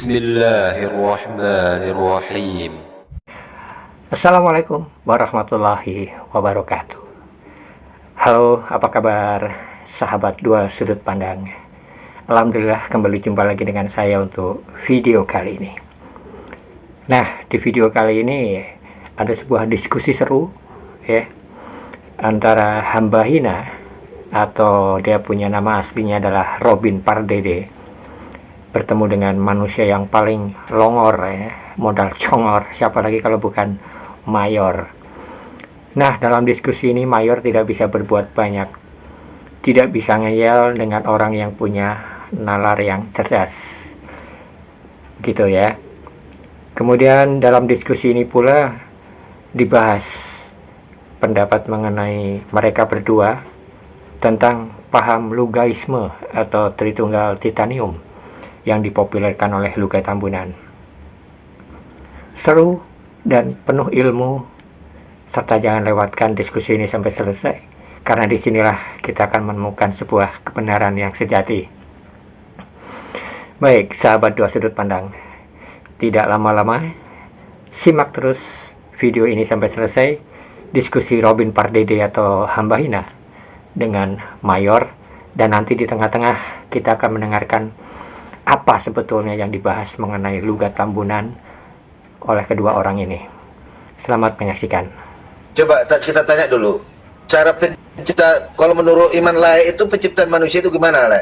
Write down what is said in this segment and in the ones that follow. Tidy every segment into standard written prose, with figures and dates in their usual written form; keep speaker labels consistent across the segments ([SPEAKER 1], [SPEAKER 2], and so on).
[SPEAKER 1] Bismillahirrahmanirrahim.
[SPEAKER 2] Assalamualaikum warahmatullahi wabarakatuh. Halo, apa kabar sahabat dua sudut pandang? Alhamdulillah kembali jumpa lagi dengan saya untuk video kali ini. Nah, di video kali ini ada sebuah diskusi seru ya antara hamba hina atau dia punya nama aslinya adalah Robin Pardede bertemu dengan manusia yang paling longor ya, modal congor, siapa lagi kalau bukan Mayor. Nah, dalam diskusi ini Mayor tidak bisa berbuat banyak, tidak bisa ngeyel dengan orang yang punya nalar yang cerdas gitu ya. Kemudian dalam diskusi ini pula dibahas pendapat mengenai mereka berdua tentang paham Lugaisme atau Tritunggal Titanium yang dipopulerkan oleh Lugai Tambunan. Seru dan penuh ilmu, serta jangan lewatkan diskusi ini sampai selesai, karena disinilah kita akan menemukan sebuah kebenaran yang sejati. Baik, sahabat dua sudut pandang, tidak lama-lama, simak terus video ini sampai selesai, diskusi Robin Pardede atau hamba hina dengan Mayor, dan nanti di tengah-tengah kita akan mendengarkan apa sebetulnya yang dibahas mengenai Lugai Tambunan oleh kedua orang ini. Selamat menyaksikan.
[SPEAKER 3] Coba kita tanya dulu, cara pencipta, kalau menurut Iman Lai itu penciptaan manusia itu gimana, Lai?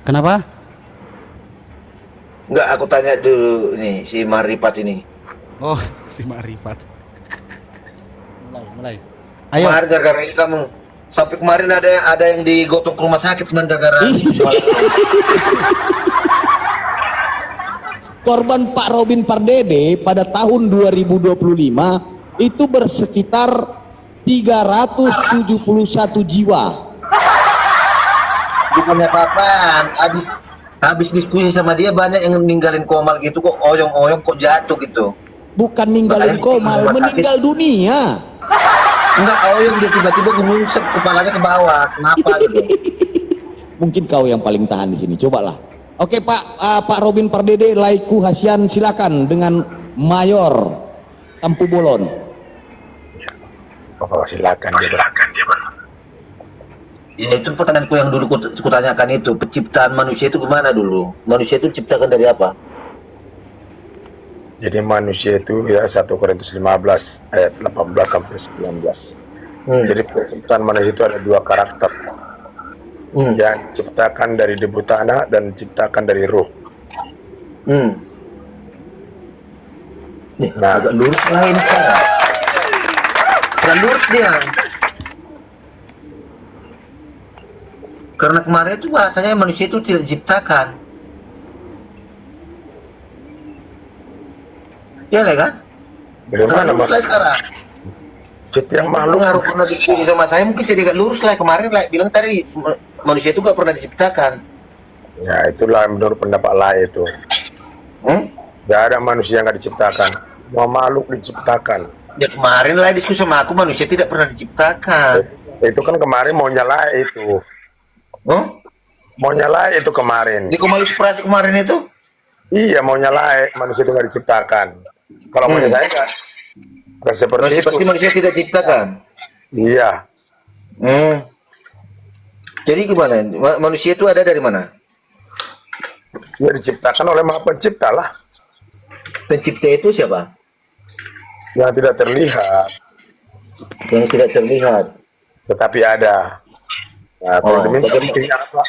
[SPEAKER 4] Kenapa?
[SPEAKER 3] Enggak, aku tanya dulu nih si Marifat ini.
[SPEAKER 4] Oh, si Marifat. Mulai. Ayo.
[SPEAKER 3] Kemarin gara-gara ini kamu sampai kemarin ada yang digotong ke rumah sakit kemarin gara-gara
[SPEAKER 5] korban Pak Robin Pardede pada tahun 2025 itu bersekitar 371 jiwa.
[SPEAKER 3] Bukannya apa-apaan, habis diskusi sama dia banyak yang ninggalin komal gitu kok, oyong-oyong kok jatuh gitu.
[SPEAKER 5] Bukan ninggalin komal, meninggal dunia.
[SPEAKER 3] Enggak, oyong dia tiba-tiba ngusap kepalanya ke bawah. Kenapa gitu?
[SPEAKER 5] Mungkin kau yang paling tahan di sini. Cobalah. Oke Pak Robin Pardede, Laiku Hasian, silakan dengan Mayor Tampu Bolon.
[SPEAKER 6] Oh, silakan dia.
[SPEAKER 3] Ya itu pertanyaanku yang dulu kutanyakan itu, penciptaan manusia itu gimana dulu? Manusia itu diciptakan dari apa?
[SPEAKER 6] Jadi manusia itu ya 1 Korintus 15 ayat 18 sampai 19. Jadi penciptaan manusia itu ada 2 karakter. Yang diciptakan dari debu tanah dan diciptakan dari ruh.
[SPEAKER 3] Nih, agak lurus lah ini sekarang. Sekarang lurus dia. Karena kemarin itu bahasanya manusia itu tidak diciptakan. Ya lah kan?
[SPEAKER 6] Bagaimana
[SPEAKER 3] lurus lah sekarang.
[SPEAKER 6] Setiap makhluk
[SPEAKER 3] harus pernah diskusi sama saya, mungkin jadi agak lurus lah. Kemarin lah bilang tadi manusia itu gak pernah diciptakan.
[SPEAKER 6] ya itulah menurut pendapat lain itu. Gak ada manusia yang gak diciptakan. Semua makhluk diciptakan.
[SPEAKER 3] Ya kemarin lah diskusi sama aku, manusia tidak pernah diciptakan.
[SPEAKER 6] Itu kan kemarin mau nyala itu. Mau nyala itu kemarin.
[SPEAKER 3] Di Koma Inspirasi kemarin itu?
[SPEAKER 6] Iya, mau nyala manusia itu gak diciptakan. Kalau mau saya gak seperti itu.
[SPEAKER 3] Pasti manusia tidak diciptakan.
[SPEAKER 6] Iya.
[SPEAKER 3] Jadi gimana? Manusia itu ada dari mana?
[SPEAKER 6] Ya diciptakan oleh Maha Pencipta lah.
[SPEAKER 3] Pencipta itu siapa?
[SPEAKER 6] Yang tidak terlihat.
[SPEAKER 3] Yang tidak terlihat.
[SPEAKER 6] Tetapi ada. Nah, kalau diminta buktinya apa?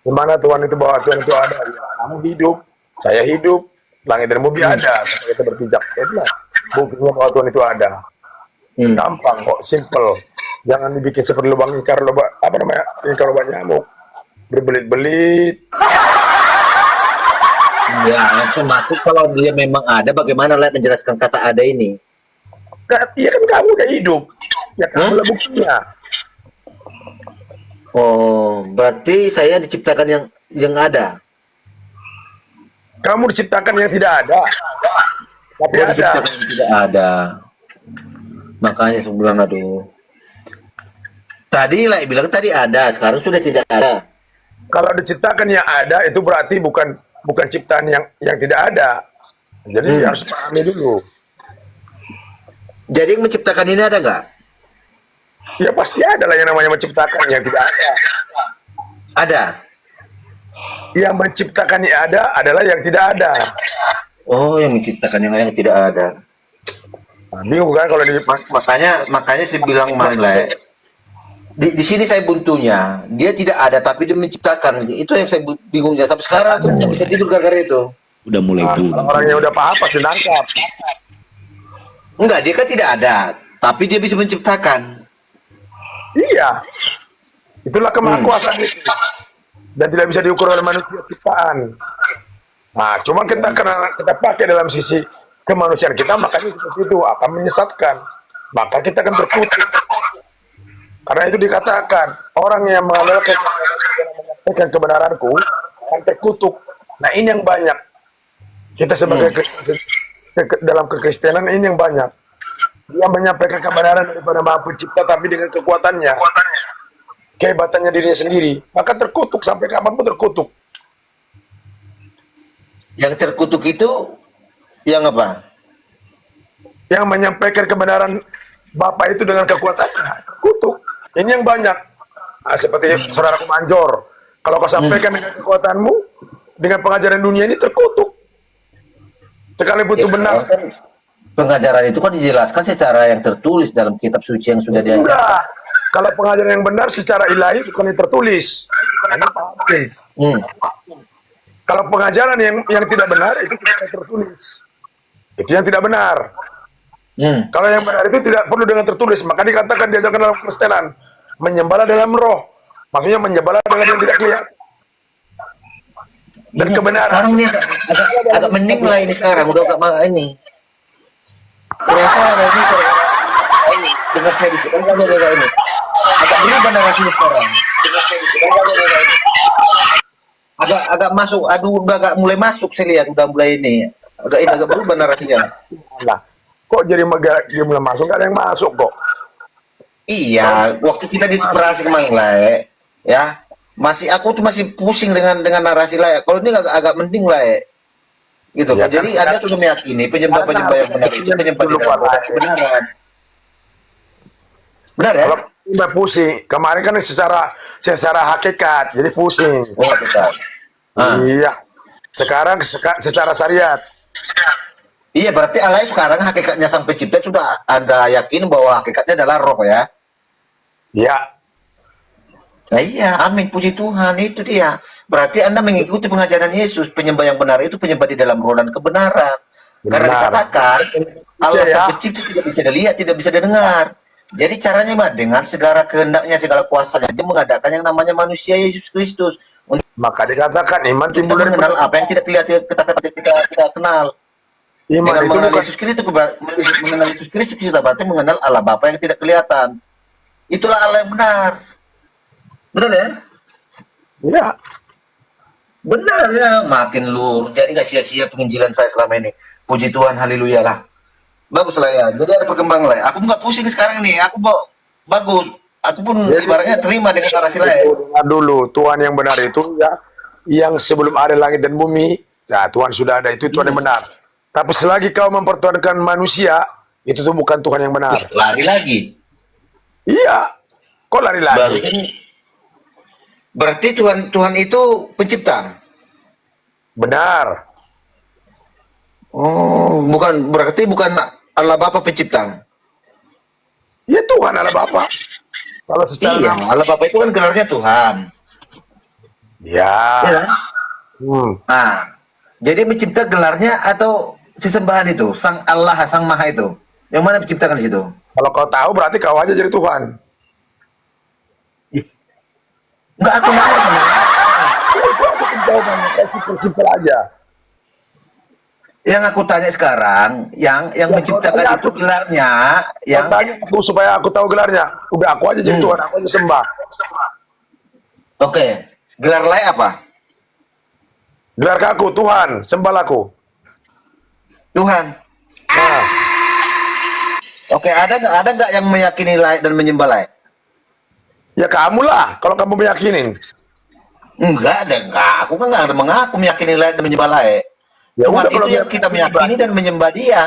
[SPEAKER 6] Gimana Tuhan itu, bahwa Tuhan itu ada? Ya, kamu hidup, saya hidup, langit dan bumi ada. Kita berpijak. Itulah buktinya bahwa Tuhan itu ada. Gampang kok, simple. Jangan dibikin seperti lubang ingkar, ingkar lubang nyamuk, berbelit-belit.
[SPEAKER 3] Ya, semaksud kalau dia memang ada, bagaimana lah menjelaskan kata ada ini?
[SPEAKER 6] Iya kan kamu udah hidup, ya kamu lah buktinya.
[SPEAKER 3] Oh, berarti saya diciptakan yang ada.
[SPEAKER 6] Kamu diciptakan yang tidak ada. Tapi ada.
[SPEAKER 3] Diciptakan yang tidak ada. Makanya saya bilang aduh. Tadi bilang tadi ada, sekarang sudah tidak ada.
[SPEAKER 6] Kalau diciptakan yang ada itu berarti bukan bukan ciptaan yang tidak ada. Jadi harus pahami dulu.
[SPEAKER 3] Jadi yang menciptakan ini ada nggak?
[SPEAKER 6] Ya pasti ada lah yang namanya menciptakan, yang tidak ada.
[SPEAKER 3] Ada.
[SPEAKER 6] Yang menciptakan yang ada adalah yang tidak ada.
[SPEAKER 3] Oh, yang menciptakan yang tidak ada.
[SPEAKER 6] Nah, bingung kan kalau di
[SPEAKER 3] Makanya saya bilang kemarin lah, ya, di sini saya buntunya. Dia tidak ada tapi dia menciptakan. Itu yang saya bingungnya. Sampai sekarang aku nggak bisa tidur gara-gara itu.
[SPEAKER 5] Udah mulai buntu.
[SPEAKER 6] orang yang udah paham pasti nangkap.
[SPEAKER 3] Enggak, dia kan tidak ada, tapi dia bisa menciptakan.
[SPEAKER 6] Iya, itulah kemahakuasaan itu, dan tidak bisa diukur oleh manusia ciptaan. Nah, cuma kita karena kita pakai dalam sisi kemanusiaan kita, makanya seperti itu akan menyesatkan. Maka kita akan terkutuk. Karena itu dikatakan orang yang menyampaikan kebenaranku akan terkutuk. Nah, ini yang banyak. Kita sebagai dalam kekristenan ini yang banyak. Dia menyampaikan kebenaran daripada Maha Pencipta tapi dengan kekuatannya, kehebatannya dirinya sendiri, maka terkutuk sampai kapanpun terkutuk.
[SPEAKER 3] Yang terkutuk itu yang apa?
[SPEAKER 6] Yang menyampaikan kebenaran Bapa itu dengan kekuatannya, terkutuk. Ini yang banyak. Nah, seperti saudaraku Manjor, kalau kau sampaikan dengan kekuatanmu, dengan pengajaran dunia ini terkutuk. Sekalipun itu benar.
[SPEAKER 3] Pengajaran itu kan dijelaskan secara yang tertulis dalam kitab suci yang sudah diajarkan.
[SPEAKER 6] Enggak. Kalau pengajaran yang benar secara ilahi bukan yang tertulis. Kalau pengajaran yang tidak benar itu tidak tertulis. Itu yang tidak benar. Kalau yang benar itu tidak perlu dengan tertulis. Maka dikatakan diajarkan dalam Kristenan, menyembahlah dalam roh. Maksudnya menyembahlah dengan yang tidak kelihatan. Dan kebenaran.
[SPEAKER 3] Sekarang ini agak mending lah ini sekarang. Udah agak ini. Terasa ini dengar saya ini agak berubah narasinya sekarang. Agak masuk, udah agak mulai masuk, saya lihat udah mulai ini agak berubah narasinya.
[SPEAKER 6] Lah, kok jadi mulai masuk? Gak ada yang masuk kok.
[SPEAKER 3] Iya, waktu kita di separasi kemarin lah, ya aku tuh masih pusing dengan narasi lah. Kalau ini agak mending lah. Gitu
[SPEAKER 6] ya,
[SPEAKER 3] kan. Jadi Anda sudah meyakini penyembah yang benar itu penyembah di dalam kebenaran. Benar ya?
[SPEAKER 6] Kalau tidak pusing, kemarin kan secara hakikat, jadi pusing.
[SPEAKER 3] Oh, hakikat.
[SPEAKER 6] Iya. Sekarang secara syariat.
[SPEAKER 3] Iya, berarti Allah sekarang hakikatnya sang pencipta sudah Anda yakin bahwa hakikatnya adalah roh ya?
[SPEAKER 6] Iya.
[SPEAKER 3] Nah, iya, amin, puji Tuhan, itu dia. Berarti Anda mengikuti pengajaran Yesus, penyembah yang benar itu penyembah di dalam roh dan kebenaran. Karena dikatakan Allah sang pencipta tidak bisa dilihat, tidak bisa didengar. Jadi caranya mah dengan segala kehendaknya, segala kuasanya, dia mengadakan yang namanya manusia Yesus Kristus.
[SPEAKER 6] Maka dikatakan iman timbul dari
[SPEAKER 3] mengenal apa yang tidak kelihatan kita kenal.
[SPEAKER 6] Iman
[SPEAKER 3] dengan
[SPEAKER 6] itu
[SPEAKER 3] mengenal
[SPEAKER 6] bukan
[SPEAKER 3] mengenal Yesus Kristus kita berarti mengenal Allah Bapa yang tidak kelihatan. Itulah Allah yang benar. Betul ya?
[SPEAKER 6] Iya.
[SPEAKER 3] Benar ya, makin lur. Jadi nggak sia-sia penginjilan saya selama ini. Puji Tuhan, haleluya lah. Bagus lah ya. Jadi ada perkembangan lah. Aku nggak pusing sekarang nih. Aku bagus. Aku pun ibaratnya terima dengan narasi lain.
[SPEAKER 6] Dengar dulu, Tuhan yang benar itu ya, yang sebelum ada langit dan bumi, nah Tuhan sudah ada, itu Tuhan yang benar. Tapi selagi kau mempertuhankan manusia, itu tuh bukan Tuhan yang benar.
[SPEAKER 3] Lari lagi.
[SPEAKER 6] Iya. Kok lari lagi?
[SPEAKER 3] Berarti Tuhan itu pencipta.
[SPEAKER 6] Benar.
[SPEAKER 3] Oh, berarti bukan Allah Bapa pencipta.
[SPEAKER 6] Ya Tuhan Allah Bapa. Kalau secara
[SPEAKER 3] iya, Allah Bapa itu kan gelarnya Tuhan.
[SPEAKER 6] Ya.
[SPEAKER 3] Ya. Nah, jadi mencipta gelarnya atau sesembahan itu, Sang Allah, Sang Maha itu. Yang mana menciptakan di situ?
[SPEAKER 6] Kalau kau tahu berarti kau aja jadi Tuhan.
[SPEAKER 3] Enggak, aku mau sama.
[SPEAKER 6] Jawabannya simpel aja.
[SPEAKER 3] Yang aku tanya sekarang, yang menciptakan itu gelarnya, yang
[SPEAKER 6] tanya aku supaya aku tahu gelarnya. Udah aku aja jadi Tuhan, aku aja sembah.
[SPEAKER 3] Oke, gelar lain apa?
[SPEAKER 6] Gelar aku Tuhan, sembahlah aku.
[SPEAKER 3] Tuhan.
[SPEAKER 6] Nah.
[SPEAKER 3] Oke, ada nggak yang meyakini lain dan menyembah lain?
[SPEAKER 6] Ya kamu lah, kalau kamu meyakinin.
[SPEAKER 3] Enggak ada, enggak. Aku kan enggak ada mengaku meyakini lain dan menyembah lain.
[SPEAKER 6] Ya
[SPEAKER 3] Tuhan
[SPEAKER 6] udah,
[SPEAKER 3] itu
[SPEAKER 6] kalau
[SPEAKER 3] yang kita meyakini dan menyembah Dia.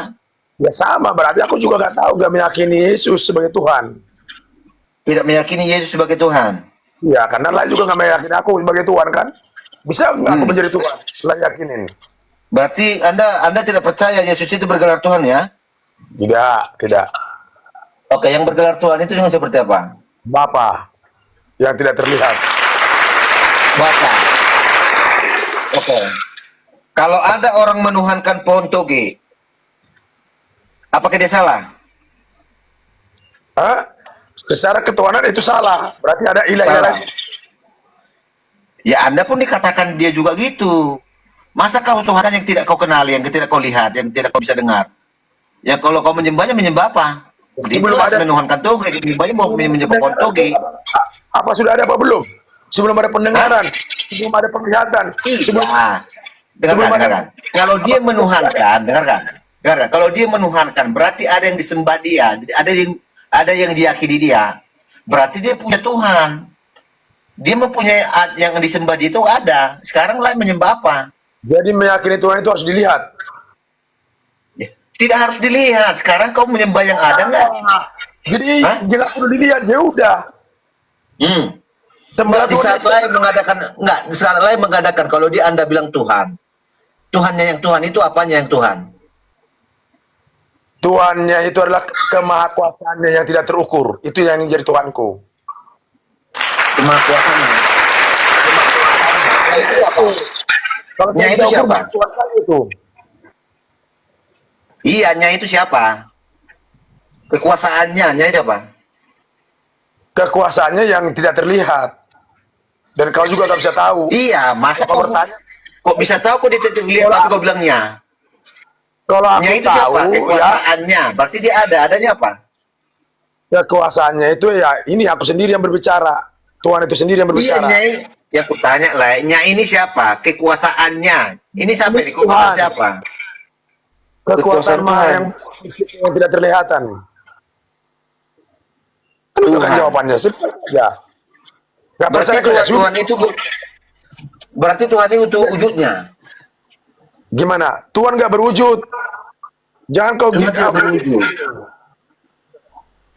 [SPEAKER 6] ya sama, berarti aku juga nggak tahu, gak meyakini Yesus sebagai Tuhan.
[SPEAKER 3] Tidak meyakini Yesus sebagai Tuhan.
[SPEAKER 6] Ya, karena lain juga nggak meyakini aku sebagai Tuhan kan. Bisa nggak aku menjadi Tuhan? Lain yakinin.
[SPEAKER 3] Berarti Anda tidak percaya Yesus itu bergelar Tuhan ya?
[SPEAKER 6] Tidak.
[SPEAKER 3] Oke, yang bergelar Tuhan itu yang seperti apa?
[SPEAKER 6] Bapa yang tidak terlihat.
[SPEAKER 3] Bapa. Oke. Kalau ada orang menuhankan pohon toge, apakah dia salah?
[SPEAKER 6] Hah? Secara ketuhanan itu salah. Berarti ada ilah-ilah
[SPEAKER 3] Salah.
[SPEAKER 6] lain.
[SPEAKER 3] Ya Anda pun dikatakan dia juga gitu. Masa kau Tuhan yang tidak kau kenali, yang tidak kau lihat, yang tidak kau bisa dengar? Ya kalau kau menyembahnya, menyembah apa? Dia
[SPEAKER 6] Sebelum
[SPEAKER 3] jelas
[SPEAKER 6] ada-
[SPEAKER 3] menuhankan toge, menyembahnya mau menyembah pohon toge.
[SPEAKER 6] Apa sudah ada apa belum? Sebelum ada pendengaran, sebelum ada penglihatan, sebelum
[SPEAKER 3] Iya. Dengarkan. Kalau dia menuhankan, dengarkan. Kalau dia menuhankan, berarti ada yang disembah dia, ada yang diyakini dia. Berarti dia punya Tuhan. Dia mempunyai yang disembah dia itu ada. Sekarang lain menyembah apa?
[SPEAKER 6] jadi meyakini Tuhan itu harus dilihat.
[SPEAKER 3] Ya, tidak harus dilihat. Sekarang kau menyembah yang ada nggak?
[SPEAKER 6] Jadi
[SPEAKER 3] Hah?
[SPEAKER 6] jangan perlu dilihat, ya udah. Sembah
[SPEAKER 3] Di
[SPEAKER 6] Tuhan
[SPEAKER 3] saat
[SPEAKER 6] itu.
[SPEAKER 3] lain mengadakan enggak, di saat lain mengadakan kalau dia Anda bilang Tuhan. Tuhannya yang Tuhan itu apanya yang Tuhan?
[SPEAKER 6] Tuhannya itu adalah kemahakuasaannya yang tidak terukur. Itu yang jadi Tuhanku.
[SPEAKER 3] Kemahakuasaannya. Nah, itu siapa?
[SPEAKER 6] Kalau
[SPEAKER 3] Nya
[SPEAKER 6] saya
[SPEAKER 3] itu
[SPEAKER 6] bisa ukur
[SPEAKER 3] siapa?
[SPEAKER 6] kemahakuasaan itu.
[SPEAKER 3] Iya, nya itu siapa? Kekuasaannya, nya itu apa?
[SPEAKER 6] Kekuasaannya yang tidak terlihat. Dan kau juga gak bisa tahu.
[SPEAKER 3] Iya, masa
[SPEAKER 6] Kau
[SPEAKER 3] kok
[SPEAKER 6] bertanya,
[SPEAKER 3] kok bisa tahu kok dia tidak lihat tapi kau bilangnya?
[SPEAKER 6] kalau aku
[SPEAKER 3] Nya itu
[SPEAKER 6] tahu,
[SPEAKER 3] siapa?
[SPEAKER 6] ya,
[SPEAKER 3] Kekuasaannya. Berarti dia adanya apa?
[SPEAKER 6] kekuasaannya itu ya ini aku sendiri yang berbicara. Tuhan itu sendiri yang
[SPEAKER 3] Iya,
[SPEAKER 6] berbicara.
[SPEAKER 3] Nyai. Ya aku tanya lah, nya ini siapa? Kekuasaannya. Ini siapa
[SPEAKER 6] Ini
[SPEAKER 3] ini? Kekuasaan
[SPEAKER 6] Tuhan.
[SPEAKER 3] siapa?
[SPEAKER 6] Kekuatan
[SPEAKER 3] Kekuasaan
[SPEAKER 6] maha
[SPEAKER 3] Tuhan.
[SPEAKER 6] yang tidak terlihatan. Kan itu kan
[SPEAKER 3] Tuhan.
[SPEAKER 6] jawabannya. Simpel aja. Gak
[SPEAKER 3] Berarti
[SPEAKER 6] percaya
[SPEAKER 3] Tuhan,
[SPEAKER 6] kayak
[SPEAKER 3] Tuhan itu berarti Tuhan itu wujudnya.
[SPEAKER 6] Gimana? Tuhan gak berwujud. Jangan kau
[SPEAKER 3] Tuhan
[SPEAKER 6] gitu.
[SPEAKER 3] tidak berwujud.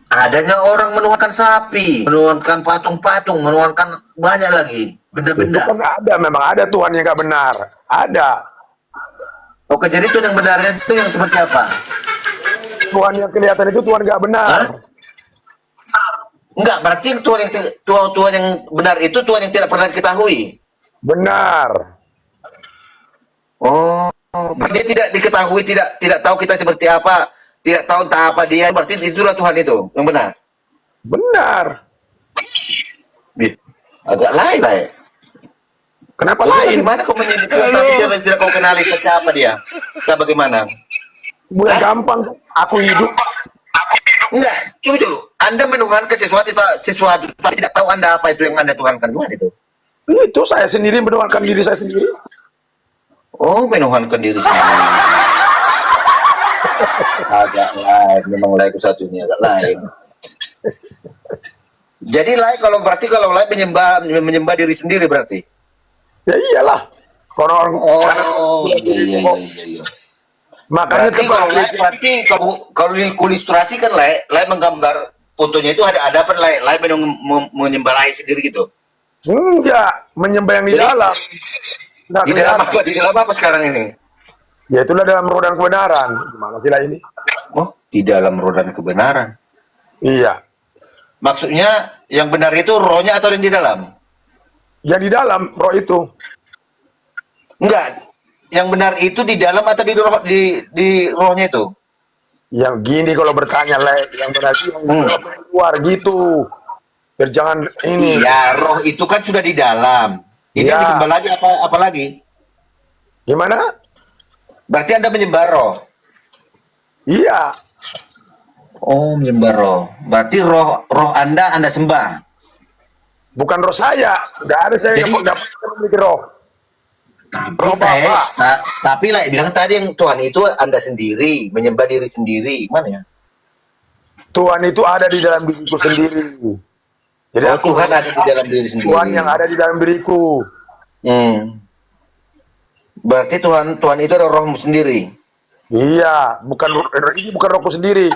[SPEAKER 3] Adanya orang menuhankan sapi, menuhankan patung-patung, menuhankan banyak lagi
[SPEAKER 6] Itu
[SPEAKER 3] benda-benda.
[SPEAKER 6] kan ada, memang ada Tuhan yang gak benar. Ada.
[SPEAKER 3] Oke, jadi Tuhan yang benarnya itu yang seperti apa?
[SPEAKER 6] Tuhan yang kelihatan itu Tuhan gak benar.
[SPEAKER 3] Hah? Enggak, berarti Tuhan yang benar itu Tuhan yang tidak pernah diketahui.
[SPEAKER 6] Benar.
[SPEAKER 3] Oh, berarti dia tidak diketahui, tidak tahu kita seperti apa, tidak tahu entah apa dia. Berarti itulah Tuhan itu yang benar.
[SPEAKER 6] Benar.
[SPEAKER 3] Agak lain lah ya.
[SPEAKER 6] Kenapa
[SPEAKER 3] Lalu
[SPEAKER 6] lain?
[SPEAKER 3] bagaimana kau menyebut Tuhan tapi dia tidak kau kenali siapa dia? Kita bagaimana?
[SPEAKER 6] Mulai gampang. Aku hidup.
[SPEAKER 3] Enggak, coba dulu. Anda menuhankan sesuatu tapi tidak tahu Anda apa itu yang Anda tuhankan. Gimana itu?
[SPEAKER 6] Itu saya sendiri menuhankan diri saya sendiri.
[SPEAKER 3] Oh, menuhankan diri sendiri. Agak lain, memang lain satunya agak lain. Jadi lain kalau lain menyembah diri sendiri berarti.
[SPEAKER 6] Ya iyalah. Kalau orang
[SPEAKER 3] Iya.
[SPEAKER 6] makanya
[SPEAKER 3] Berarti kalau ilustrasikan lain menggambar fotonya itu ada apa lain menyembah lain sendiri gitu.
[SPEAKER 6] enggak menyembah yang di
[SPEAKER 3] Jadi,
[SPEAKER 6] dalam. Nggak
[SPEAKER 3] Di dalam
[SPEAKER 6] kelihatan.
[SPEAKER 3] apa? Di dalam apa sekarang ini?
[SPEAKER 6] Ya itulah dalam roda kebenaran. Gimana sih lah ini?
[SPEAKER 3] Oh, di dalam roda kebenaran.
[SPEAKER 6] Iya.
[SPEAKER 3] Maksudnya yang benar itu rohnya atau yang di dalam?
[SPEAKER 6] Yang di dalam roh itu.
[SPEAKER 3] Enggak. Yang benar itu di dalam atau di rohnya itu?
[SPEAKER 6] Yang gini kalau bertanya yang benar itu yang keluar gitu. Biar jangan ini.
[SPEAKER 3] Ya, roh itu kan sudah di dalam. Ini
[SPEAKER 6] Ya.
[SPEAKER 3] yang disembah lagi apa lagi?
[SPEAKER 6] Gimana?
[SPEAKER 3] Berarti Anda menyembah roh.
[SPEAKER 6] Iya.
[SPEAKER 3] Oh, menyembah roh. Berarti roh Anda sembah.
[SPEAKER 6] Bukan roh saya. Nggak ada saya yang
[SPEAKER 3] Jadi-
[SPEAKER 6] memiliki roh. Roh Bapa.
[SPEAKER 3] Tapi lah bilang tadi yang Tuhan itu Anda sendiri, menyembah diri sendiri. Mana ya?
[SPEAKER 6] Tuhan itu ada di dalam diriku sendiri. Jadi
[SPEAKER 3] Oh,
[SPEAKER 6] aku
[SPEAKER 3] Tuhan ada di dalam diri sendiri.
[SPEAKER 6] Tuhan yang ada di dalam diriku.
[SPEAKER 3] Hmm. Berarti Tuhan itu ada rohmu sendiri.
[SPEAKER 6] Iya, ini bukan rohku sendiri.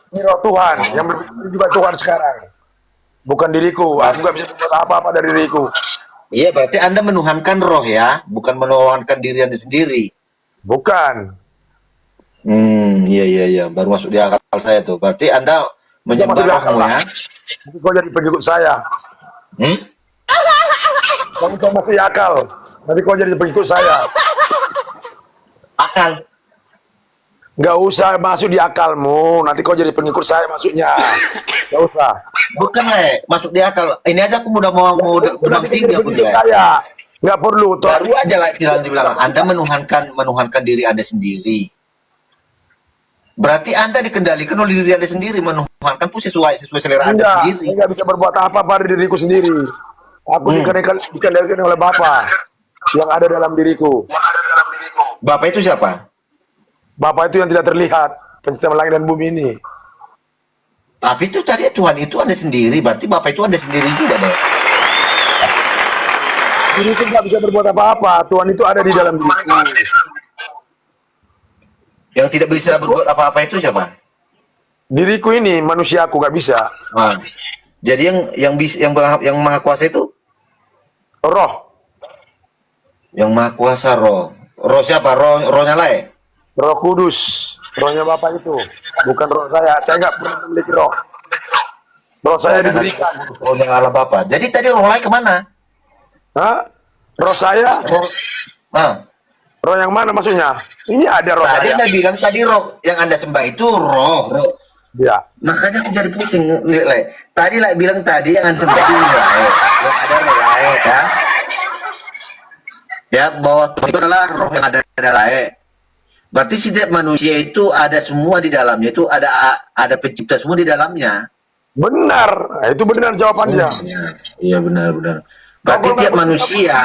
[SPEAKER 6] Ini roh Tuhan yang berbicara juga Tuhan sekarang. Bukan diriku. Aku nggak bisa berbuat apa-apa dari diriku.
[SPEAKER 3] Iya, berarti Anda menuhankan roh ya, bukan menuhankan diri Anda sendiri.
[SPEAKER 6] Bukan.
[SPEAKER 3] Iya. Baru masuk di akal saya tuh. Berarti Anda menyembah
[SPEAKER 6] masuk di akal
[SPEAKER 3] rohmu
[SPEAKER 6] lah.
[SPEAKER 3] ya.
[SPEAKER 6] Nanti kau jadi pengikut saya. Kamu kau masih akal. Nanti kau jadi pengikut saya.
[SPEAKER 3] Akal.
[SPEAKER 6] Nggak usah masuk di akalmu. Nanti kau jadi pengikut saya masuknya. Nggak usah.
[SPEAKER 3] Bukan masuk di akal. Ini aja aku udah mau benang
[SPEAKER 6] Nanti kau
[SPEAKER 3] tinggi
[SPEAKER 6] jadi
[SPEAKER 3] aku
[SPEAKER 6] pengikut
[SPEAKER 3] dia.
[SPEAKER 6] saya. Nggak perlu.
[SPEAKER 3] Baru aja lah dibilang Anda menuhankan diri Anda sendiri. Berarti Anda dikendalikan oleh diri Anda sendiri, menuhankan pun sesuai selera Anda
[SPEAKER 6] Enggak,
[SPEAKER 3] sendiri.
[SPEAKER 6] saya nggak bisa berbuat apa-apa dari diriku sendiri. Aku dikendalikan oleh Bapa yang ada dalam diriku.
[SPEAKER 3] Bapak itu siapa?
[SPEAKER 6] Bapa itu yang tidak terlihat, pencipta langit dan bumi ini.
[SPEAKER 3] Tapi itu tadi Tuhan itu Anda sendiri, berarti Bapak itu Anda sendiri juga dong.
[SPEAKER 6] Diriku nggak bisa berbuat apa-apa. Tuhan itu ada di dalam diriku.
[SPEAKER 3] Yang tidak bisa berbuat apa-apa itu siapa?
[SPEAKER 6] Diriku ini manusiaku nggak bisa.
[SPEAKER 3] Nah, jadi yang maha kuasa itu,
[SPEAKER 6] Roh,
[SPEAKER 3] yang maha kuasa roh. Roh siapa? Rohnya Lai.
[SPEAKER 6] Roh Kudus, rohnya Bapa itu, bukan roh saya. Saya nggak pernah memiliki roh. Roh saya diberikan.
[SPEAKER 3] Rohnya Allah Bapa. Jadi tadi roh Lai kemana?
[SPEAKER 6] Hah? Roh saya? Roh yang mana maksudnya? Ini ada roh
[SPEAKER 3] Tadi
[SPEAKER 6] saya.
[SPEAKER 3] Anda bilang tadi roh yang Anda sembah itu roh.
[SPEAKER 6] Ya.
[SPEAKER 3] Makanya aku jadi pusing, Lai. Tadi Lai bilang tadi yang Anda sembah itu Lai. Yang ada roh Lai, ya. Ya, bahwa itu adalah roh yang ada Lai. Berarti setiap manusia itu ada semua di dalamnya, itu ada pencipta semua di dalamnya.
[SPEAKER 6] Benar, nah, itu benar jawabannya.
[SPEAKER 3] Iya benar. Berarti tiap manusia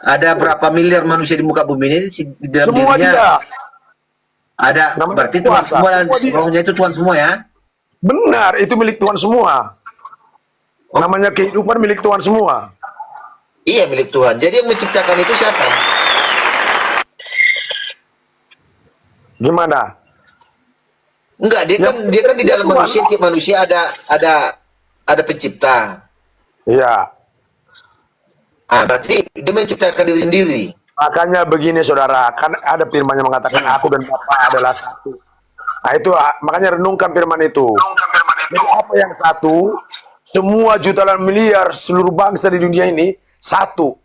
[SPEAKER 3] ada berapa miliar manusia di muka bumi ini di dalam
[SPEAKER 6] Semua
[SPEAKER 3] dirinya
[SPEAKER 6] dia.
[SPEAKER 3] ada.
[SPEAKER 6] Namanya
[SPEAKER 3] Berarti Tuhan
[SPEAKER 6] kuasa.
[SPEAKER 3] semua,
[SPEAKER 6] Semua dia.
[SPEAKER 3] rohnya itu Tuhan semua ya.
[SPEAKER 6] Benar, itu milik Tuhan semua. Namanya kehidupan milik Tuhan semua.
[SPEAKER 3] Iya milik Tuhan. Jadi yang menciptakan itu siapa?
[SPEAKER 6] Gimana?
[SPEAKER 3] Enggak, dia kan di dalam manusia, tiap manusia ada pencipta.
[SPEAKER 6] Iya.
[SPEAKER 3] Berarti dia menciptakan diri sendiri.
[SPEAKER 6] Makanya begini saudara, kan ada firman yang mengatakan aku dan Bapa adalah satu. Nah itu makanya renungkan firman itu. Jadi apa yang satu? Semua jutaan miliar seluruh bangsa di dunia ini satu.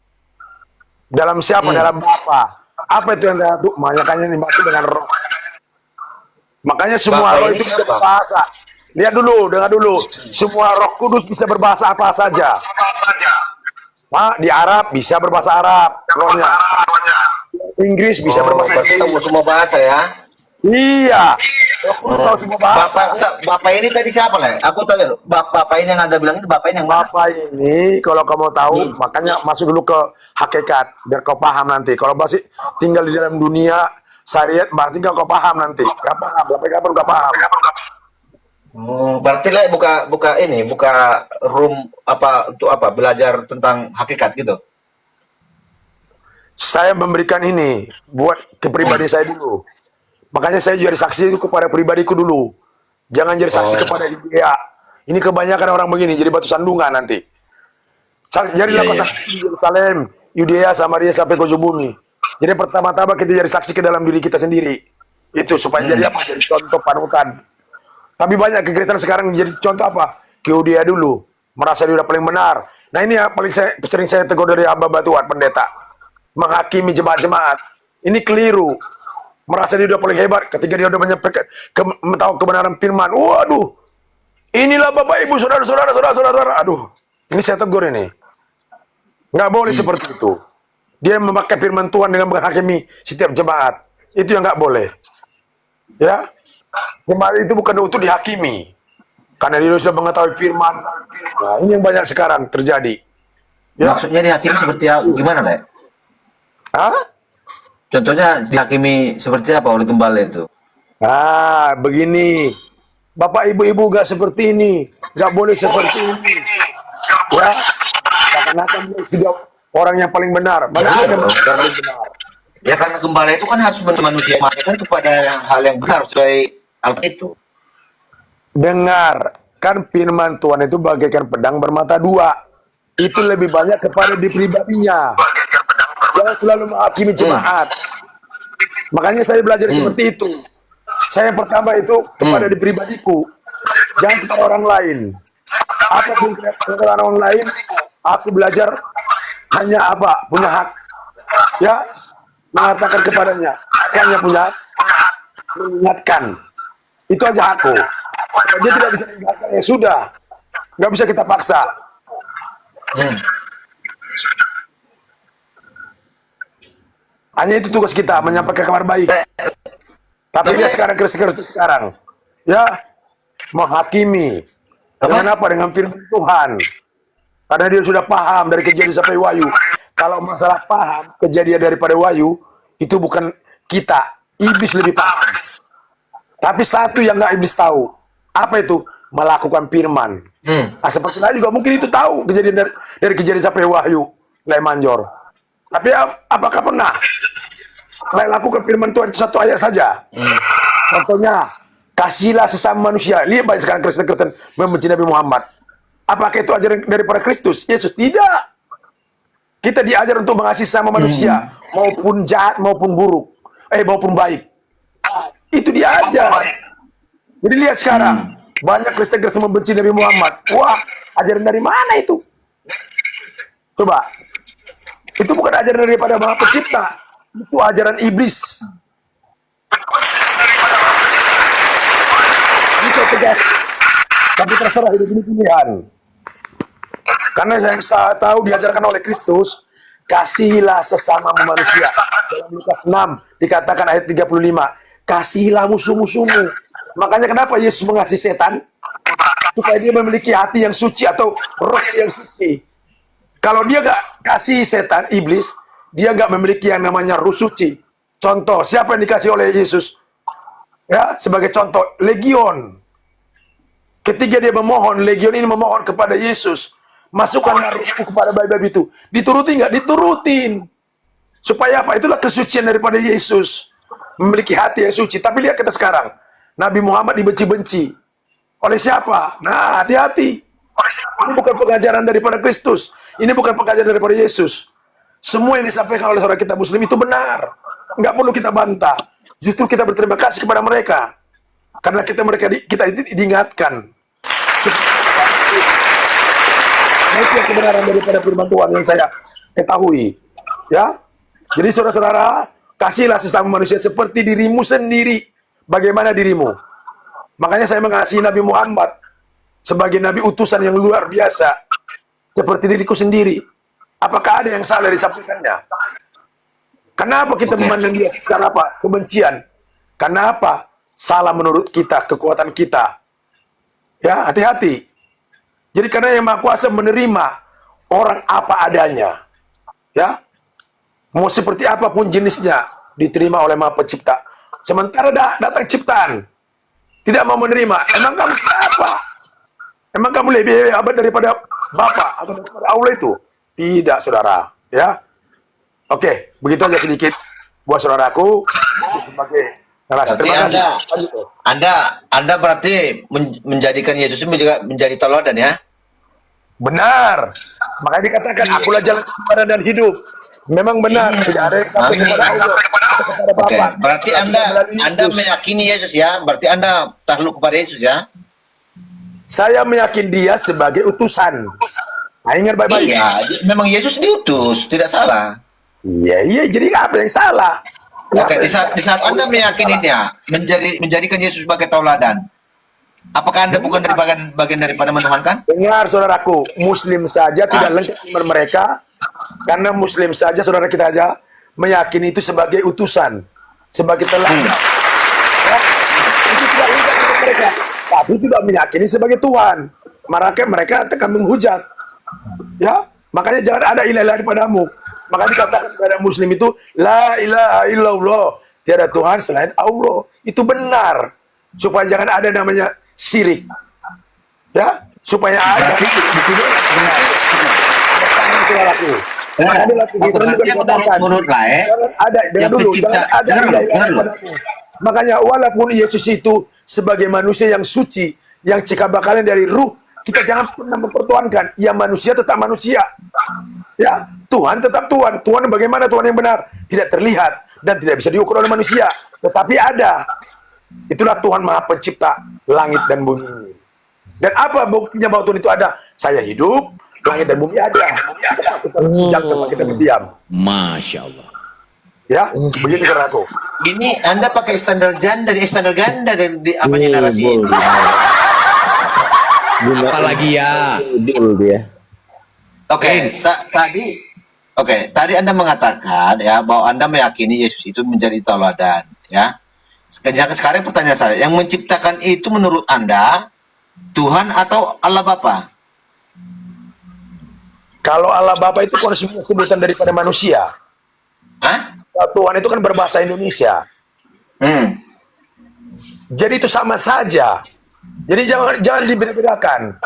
[SPEAKER 6] Dalam siapa? Dalam Bapa. Apa itu yang satu? Makanya dimaksud dengan roh. Makanya semua
[SPEAKER 3] Bapak
[SPEAKER 6] roh
[SPEAKER 3] ini
[SPEAKER 6] itu bisa
[SPEAKER 3] siapa?
[SPEAKER 6] berbahasa. Lihat dulu, dengar dulu. Semua roh kudus bisa berbahasa apa saja. Pak, di Arab bisa berbahasa Arab, rohnya. Inggris bisa berbahasa
[SPEAKER 3] Berarti tahu
[SPEAKER 6] Inggris.
[SPEAKER 3] semua bahasa ya.
[SPEAKER 6] Iya. Roh kudus tahu semua bahasa.
[SPEAKER 3] Bapak ini tadi siapa lah? Aku tanya, Bapak ini yang Anda bilang itu Bapak ini yang mana?
[SPEAKER 6] Bapak ini, kalau kamu tahu, makanya masuk dulu ke hakikat, biar kau paham nanti. Kalau masih tinggal di dalam dunia syariat, berarti kau paham nanti. Gak paham, sampai kapan gak paham.
[SPEAKER 3] Berarti lah buka room untuk apa? Belajar tentang hakikat gitu.
[SPEAKER 6] Saya memberikan ini buat kepribadian saya dulu. Makanya saya jadi saksi itu kepada pribadiku dulu. Jangan jadi saksi kepada dia. Ini kebanyakan orang begini, jadi batu sandungan nanti. Jadilah saksi di Yerusalem, Yudea, Samaria sampai ke ujung bumi. Jadi pertama-tama kita jadi saksi ke dalam diri kita sendiri. Itu supaya jadi apa? Jadi contoh panutan. Tapi banyak kegiatan sekarang jadi contoh apa? Ke Yudea dulu, merasa dia udah paling benar. Nah ini ya paling sering saya tegur dari hamba Tuhan, pendeta. Menghakimi jemaat-jemaat. Ini keliru. Merasa dia udah paling hebat ketika dia udah menyampaikan tahu kebenaran firman. Waduh. Inilah Bapak Ibu saudara-saudara. Aduh. Ini saya tegur ini. Nggak boleh seperti itu. Dia memakai firman Tuhan dengan menghakimi setiap jemaat. Itu yang nggak boleh. Ya. Jemaat itu bukan untuk dihakimi. Karena dia sudah mengetahui firman. Nah, ini yang banyak sekarang terjadi. Ya.
[SPEAKER 3] Maksudnya dihakimi seperti gimana, Le?
[SPEAKER 6] Hah?
[SPEAKER 3] Contohnya dihakimi seperti apa oleh gembala itu?
[SPEAKER 6] Begini. Bapak ibu-ibu gak seperti ini. Gak boleh seperti ini. Ya. Karena sudah orang yang paling benar. Mana
[SPEAKER 3] Ya,
[SPEAKER 6] ada manusia
[SPEAKER 3] karena
[SPEAKER 6] yang benar?
[SPEAKER 3] ya karena gembala itu kan harus manusia kan kepada hal yang benar sesuai Alkitab itu.
[SPEAKER 6] Dengar, kan firman Tuhan itu bagaikan pedang bermata dua. Itu lebih banyak kepada di pribadinya. Jangan selalu menghakimi jemaat. Makanya saya belajar seperti itu. Saya yang pertama itu kepada di pribadiku. Jangan kepada orang lain. Apapun kepada orang lain, aku belajar hanya apa? Punya hak. Ya, mengatakan kepadanya. Aku hanya punya hak mengingatkan. Itu aja aku. Kalau dia tidak bisa mengingatkan, ya sudah. Nggak bisa kita paksa. Hanya itu tugas kita, menyampaikan kabar baik. Tapi dia sekarang Kristus sekarang, ya menghakimi. Dengan apa? Dengan firman Tuhan. Karena dia sudah paham dari kejadian sampai Wahyu. Kalau masalah paham kejadian daripada Wahyu, itu bukan kita. Iblis lebih paham. Tapi satu yang nggak iblis tahu, apa itu? Melakukan firman. Nah, seperti lain juga mungkin itu tahu kejadian dari kejadian sampai Wahyu, Lay Manjor. Tapi apakah pernah Lay lakukan firman Tuhan itu satu ayat saja? Contohnya, kasihlah sesama manusia. Lihat banyak sekarang Kristen-Kristen membenci Nabi Muhammad. Apakah itu ajaran daripada Kristus? Yesus tidak. Kita diajar untuk mengasihi sesama manusia, maupun jahat maupun buruk, maupun baik. Itu diajar. Jadi lihat sekarang, banyak Kristen-Kristen membenci Nabi Muhammad. Wah, ajaran dari mana itu? Coba. Itu bukan ajaran daripada Maha Pencipta. Itu ajaran iblis. Bisa tegas. Tapi terserah, hidup ini pilihan. Karena yang saya tahu diajarkan oleh Kristus, kasihilah sesama manusia. Dalam Lukas 6 dikatakan ayat 35, kasihilah musuh-musuhmu. Makanya kenapa Yesus mengasihi setan? Supaya dia memiliki hati yang suci atau roh yang suci. Kalau dia nggak kasih setan, iblis, dia nggak memiliki yang namanya ruh suci. Contoh, siapa yang dikasih oleh Yesus? Ya, sebagai contoh, legion. Ketika dia memohon, legion ini memohon kepada Yesus. Masukkanlah ruhku kepada bayi-bayi itu. Dituruti nggak? Diturutin. Supaya apa? Itulah kesucian daripada Yesus. Memiliki hati yang suci. Tapi lihat kita sekarang. Nabi Muhammad dibenci-benci. Oleh siapa? Nah, hati-hati. Ini bukan pengajaran daripada Kristus. Ini bukan pengajaran daripada Yesus. Semua yang disampaikan oleh saudara kita Muslim itu benar. Nggak perlu kita bantah. Justru kita berterima kasih kepada mereka. Karena kita diingatkan. Nah, itu yang kebenaran daripada firman Tuhan yang saya ketahui. Ya. Jadi saudara-saudara, kasihlah sesama manusia seperti dirimu sendiri. Bagaimana dirimu? Makanya saya mengasihi Nabi Muhammad sebagai Nabi utusan yang luar biasa. Seperti diriku sendiri. Apakah ada yang salah disampaikannya? Kenapa kita memandang dia secara apa? Kebencian. Kenapa? Salah menurut kita, kekuatan kita. Ya, hati-hati. Jadi karena yang Maha Kuasa menerima orang apa adanya. Ya. Mau seperti apapun jenisnya diterima oleh Maha Pencipta. Sementara datang ciptaan tidak mau menerima. Emang kamu siapa? Emang kamu lebih hebat daripada Bapa atau daripada Allah itu? Tidak, saudara. Ya. Oke, begitu aja sedikit buat saudaraku sebagai narasi. Terima kasih.
[SPEAKER 3] Anda berarti menjadikan Yesus menjadi teladan ya?
[SPEAKER 6] Benar. Makanya dikatakan akulah jalan kebenaran dan hidup. Memang benar, tidak ada yang sampai kepada Allah, kepada Bapa.
[SPEAKER 3] Oke, berarti Anda meyakini Yesus ya? Berarti Anda takluk kepada Yesus ya?
[SPEAKER 6] Saya meyakini dia sebagai utusan. Nah, ingat baik-baik.
[SPEAKER 3] Iya, memang Yesus diutus, tidak salah.
[SPEAKER 6] Iya, jadi apa yang salah?
[SPEAKER 3] Oke, di saat Anda meyakininya, menjadikan Yesus sebagai tauladan, apakah Anda bukan dari bagian daripada menuhankan?
[SPEAKER 6] Dengar saudaraku, Muslim saja tidak lengkap iman mereka, karena Muslim saja saudara kita aja meyakini itu sebagai utusan, sebagai teladan. Ya, itu tidak lengkap iman mereka, tapi tidak meyakini sebagai Tuhan. Mereka akan menghujat. Ya, makanya jangan ada ilah lain padamu. Maka dikatakan kepada Muslim itu la ilaha illallah, tiada Tuhan selain Allah. Itu benar, supaya jangan ada namanya syirik. Ya, supaya ada itu benar. adalah begitu juga dikatakan. Jangan ada, dengan dulu, jangan ada ilah padamu. Makanya walaupun Yesus itu sebagai manusia yang suci, yang cikabakalnya dari ruh, kita jangan pernah mempertuankan. Ya manusia tetap manusia. Ya, Tuhan tetap Tuhan. Tuhan bagaimana Tuhan yang benar? Tidak terlihat dan tidak bisa diukur oleh manusia. Tetapi ada. Itulah Tuhan Maha Pencipta langit dan bumi ini. Dan apa buktinya bahwa Tuhan itu ada? Saya hidup, langit dan bumi ada. Sejak tempat kita berdiam.
[SPEAKER 5] Masya Allah.
[SPEAKER 6] Ya, begitu saudaraku.
[SPEAKER 3] Ini Anda pakai standar ganda dari apanya narasi ini.
[SPEAKER 5] Apalagi ya.
[SPEAKER 3] Tadi Anda mengatakan ya bahwa Anda meyakini Yesus itu menjadi tauladan, ya. Sekarang pertanyaan saya, yang menciptakan itu menurut Anda Tuhan atau Allah Bapa?
[SPEAKER 6] Kalau Allah Bapa itu sebutan daripada manusia.
[SPEAKER 3] Hah?
[SPEAKER 6] Tuhan itu kan berbahasa Indonesia. Jadi itu sama saja. Jadi jangan dibeda-bedakan.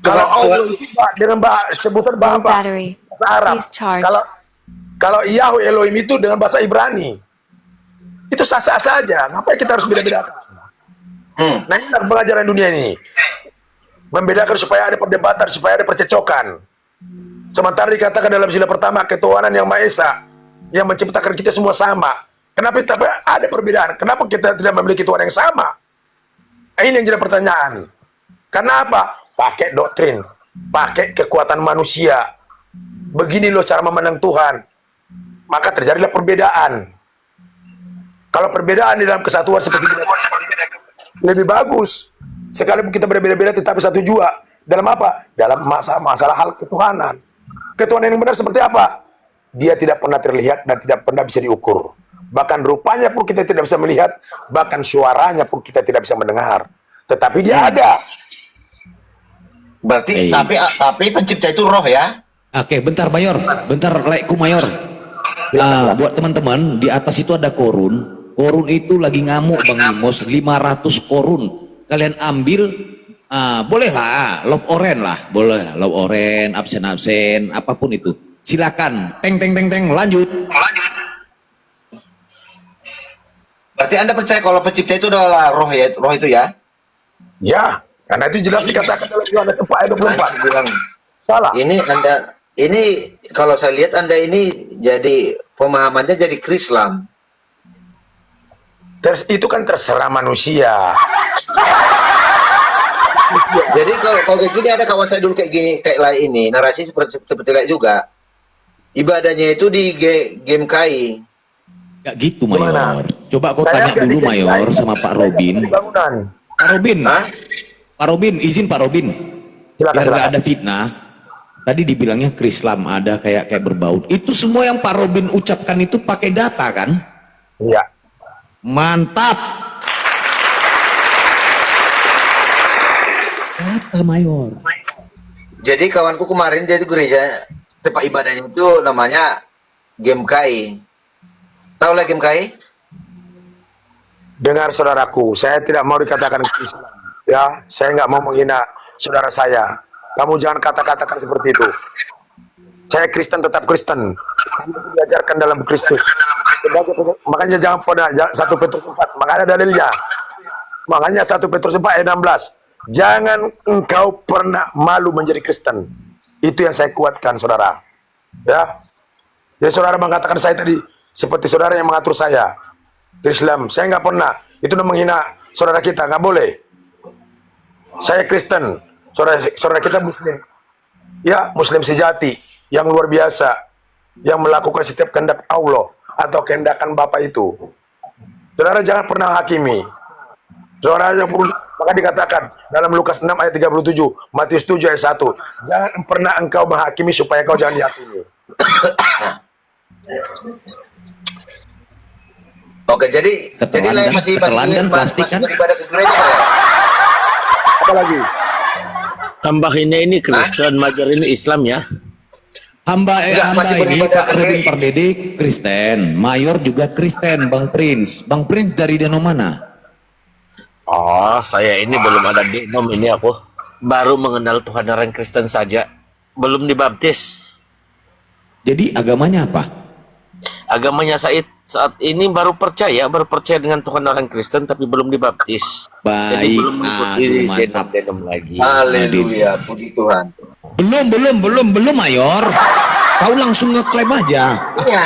[SPEAKER 6] Kalau Allah itu dengan sebutan Bapa bahasa Arab. Kalau Yahweh Elohim itu dengan bahasa Ibrani. Itu sah-sah saja. Ngapain kita harus beda-bedakan? Nah, ini pelajaran dunia ini. Membedakan supaya ada perdebatan, supaya ada percecokan. Sementara dikatakan dalam sila pertama, ketuhanan yang Maha Esa, yang menciptakan kita semua sama. Kenapa ada perbedaan? Kenapa kita tidak memiliki Tuhan yang sama? Ini yang jadi pertanyaan. Karena apa? Pakai doktrin, pakai kekuatan manusia. Begini loh cara memandang Tuhan. Maka terjadilah perbedaan. Kalau perbedaan di dalam kesatuan seperti ini, lebih bagus. Sekalipun kita berbeda-beda tetapi satu jua. Dalam apa? Dalam masalah hal ketuhanan. Ketuhanan yang benar seperti apa? Dia tidak pernah terlihat dan tidak pernah bisa diukur. Bahkan rupanya pun kita tidak bisa melihat, bahkan suaranya pun kita tidak bisa mendengar. Tetapi dia ada.
[SPEAKER 3] Berarti tapi pencipta itu roh ya?
[SPEAKER 5] Oke, bentar Mayor, bentar laikku Mayor. Buat teman-teman, di atas itu ada korun. Korun itu lagi ngamuk Bang Imos, 500 korun. Kalian ambil, bolehlah, love orange lah, boleh lah, love orange, absen, apapun itu. Silakan, teng, lanjut.
[SPEAKER 3] Berarti Anda percaya kalau pencipta itu adalah roh ya, roh itu ya?
[SPEAKER 6] Ya, karena itu jelas dikatakan dalam Yohanes 4 ayat 24.
[SPEAKER 3] Bilang,
[SPEAKER 6] salah.
[SPEAKER 3] Ini kalau saya lihat Anda ini jadi pemahamannya jadi Krislam.
[SPEAKER 6] Itu kan terserah manusia.
[SPEAKER 3] Jadi kalau kayak gini, ada kawan saya dulu kayak gini, kayak lain ini, narasi seperti lain juga. Ibadahnya itu di game KAI.
[SPEAKER 5] Gak gitu Mayor. Coba kau tanya dulu Mayor sama Pak Robin. Pak Robin, Pak Robin, izin Pak Robin. Biar gak ada fitnah. Tadi dibilangnya Krislam ada kayak berbau. Itu semua yang Pak Robin ucapkan itu pakai data kan?
[SPEAKER 6] Iya.
[SPEAKER 5] Mantap. Data Mayor.
[SPEAKER 3] Jadi kawanku kemarin dia itu gereja tempat ibadahnya itu namanya Game KAI. Tahu lah Game KAI?
[SPEAKER 6] Dengar saudaraku, saya tidak mau dikatakan Islam. Ya, saya nggak mau menghina saudara saya. Kamu jangan kata-katakan seperti itu. Saya Kristen tetap Kristen. Diajarkan dalam Kristus. Makanya jangan pernah 1 Petrus 4. Makanya dalilnya. Makanya 1 Petrus 4 ayat 16. Jangan engkau pernah malu menjadi Kristen. Itu yang saya kuatkan, saudara. Ya. Jadi saudara mengatakan saya tadi seperti saudara yang mengatur saya. Islam, saya nggak pernah. Itu udah menghina saudara kita, nggak boleh. Saya Kristen, saudara kita Muslim. Ya, Muslim sejati, yang luar biasa, yang melakukan setiap kehendak Allah atau kehendakan Bapa itu. Saudara jangan pernah hakimi. Saudara yang perlu, maka dikatakan dalam Lukas 6 ayat 37, Matius 7 ayat 1, jangan pernah engkau menghakimi supaya kau jangan dihakimi.
[SPEAKER 3] Oke, jadi masih
[SPEAKER 5] plastik kan?
[SPEAKER 3] Ibadah ke gereja ya?
[SPEAKER 6] Apa lagi?
[SPEAKER 7] Tambahinnya ini Kristen, Mayor ini Islam ya?
[SPEAKER 5] Hamba
[SPEAKER 3] masih
[SPEAKER 5] ini
[SPEAKER 3] beribadah
[SPEAKER 5] Pak
[SPEAKER 3] ke
[SPEAKER 5] Robin
[SPEAKER 3] gereja.
[SPEAKER 5] Pardede Kristen, Mayor juga Kristen, Bang Prince. Bang Prince dari dano mana?
[SPEAKER 7] Oh, saya ini belum ada denom ini aku. Baru mengenal Tuhan orang Kristen saja. belum dibaptis.
[SPEAKER 5] Jadi agamanya apa?
[SPEAKER 7] Agamanya saat ini baru percaya dengan Tuhan orang Kristen tapi belum dibaptis. Jadi
[SPEAKER 5] Baik,
[SPEAKER 7] belum mengikuti
[SPEAKER 5] aduh mantap.
[SPEAKER 7] denom lagi.
[SPEAKER 3] Haleluya, puji Tuhan.
[SPEAKER 5] Belum Mayor. Kau langsung ngeklaim aja.
[SPEAKER 3] Iya.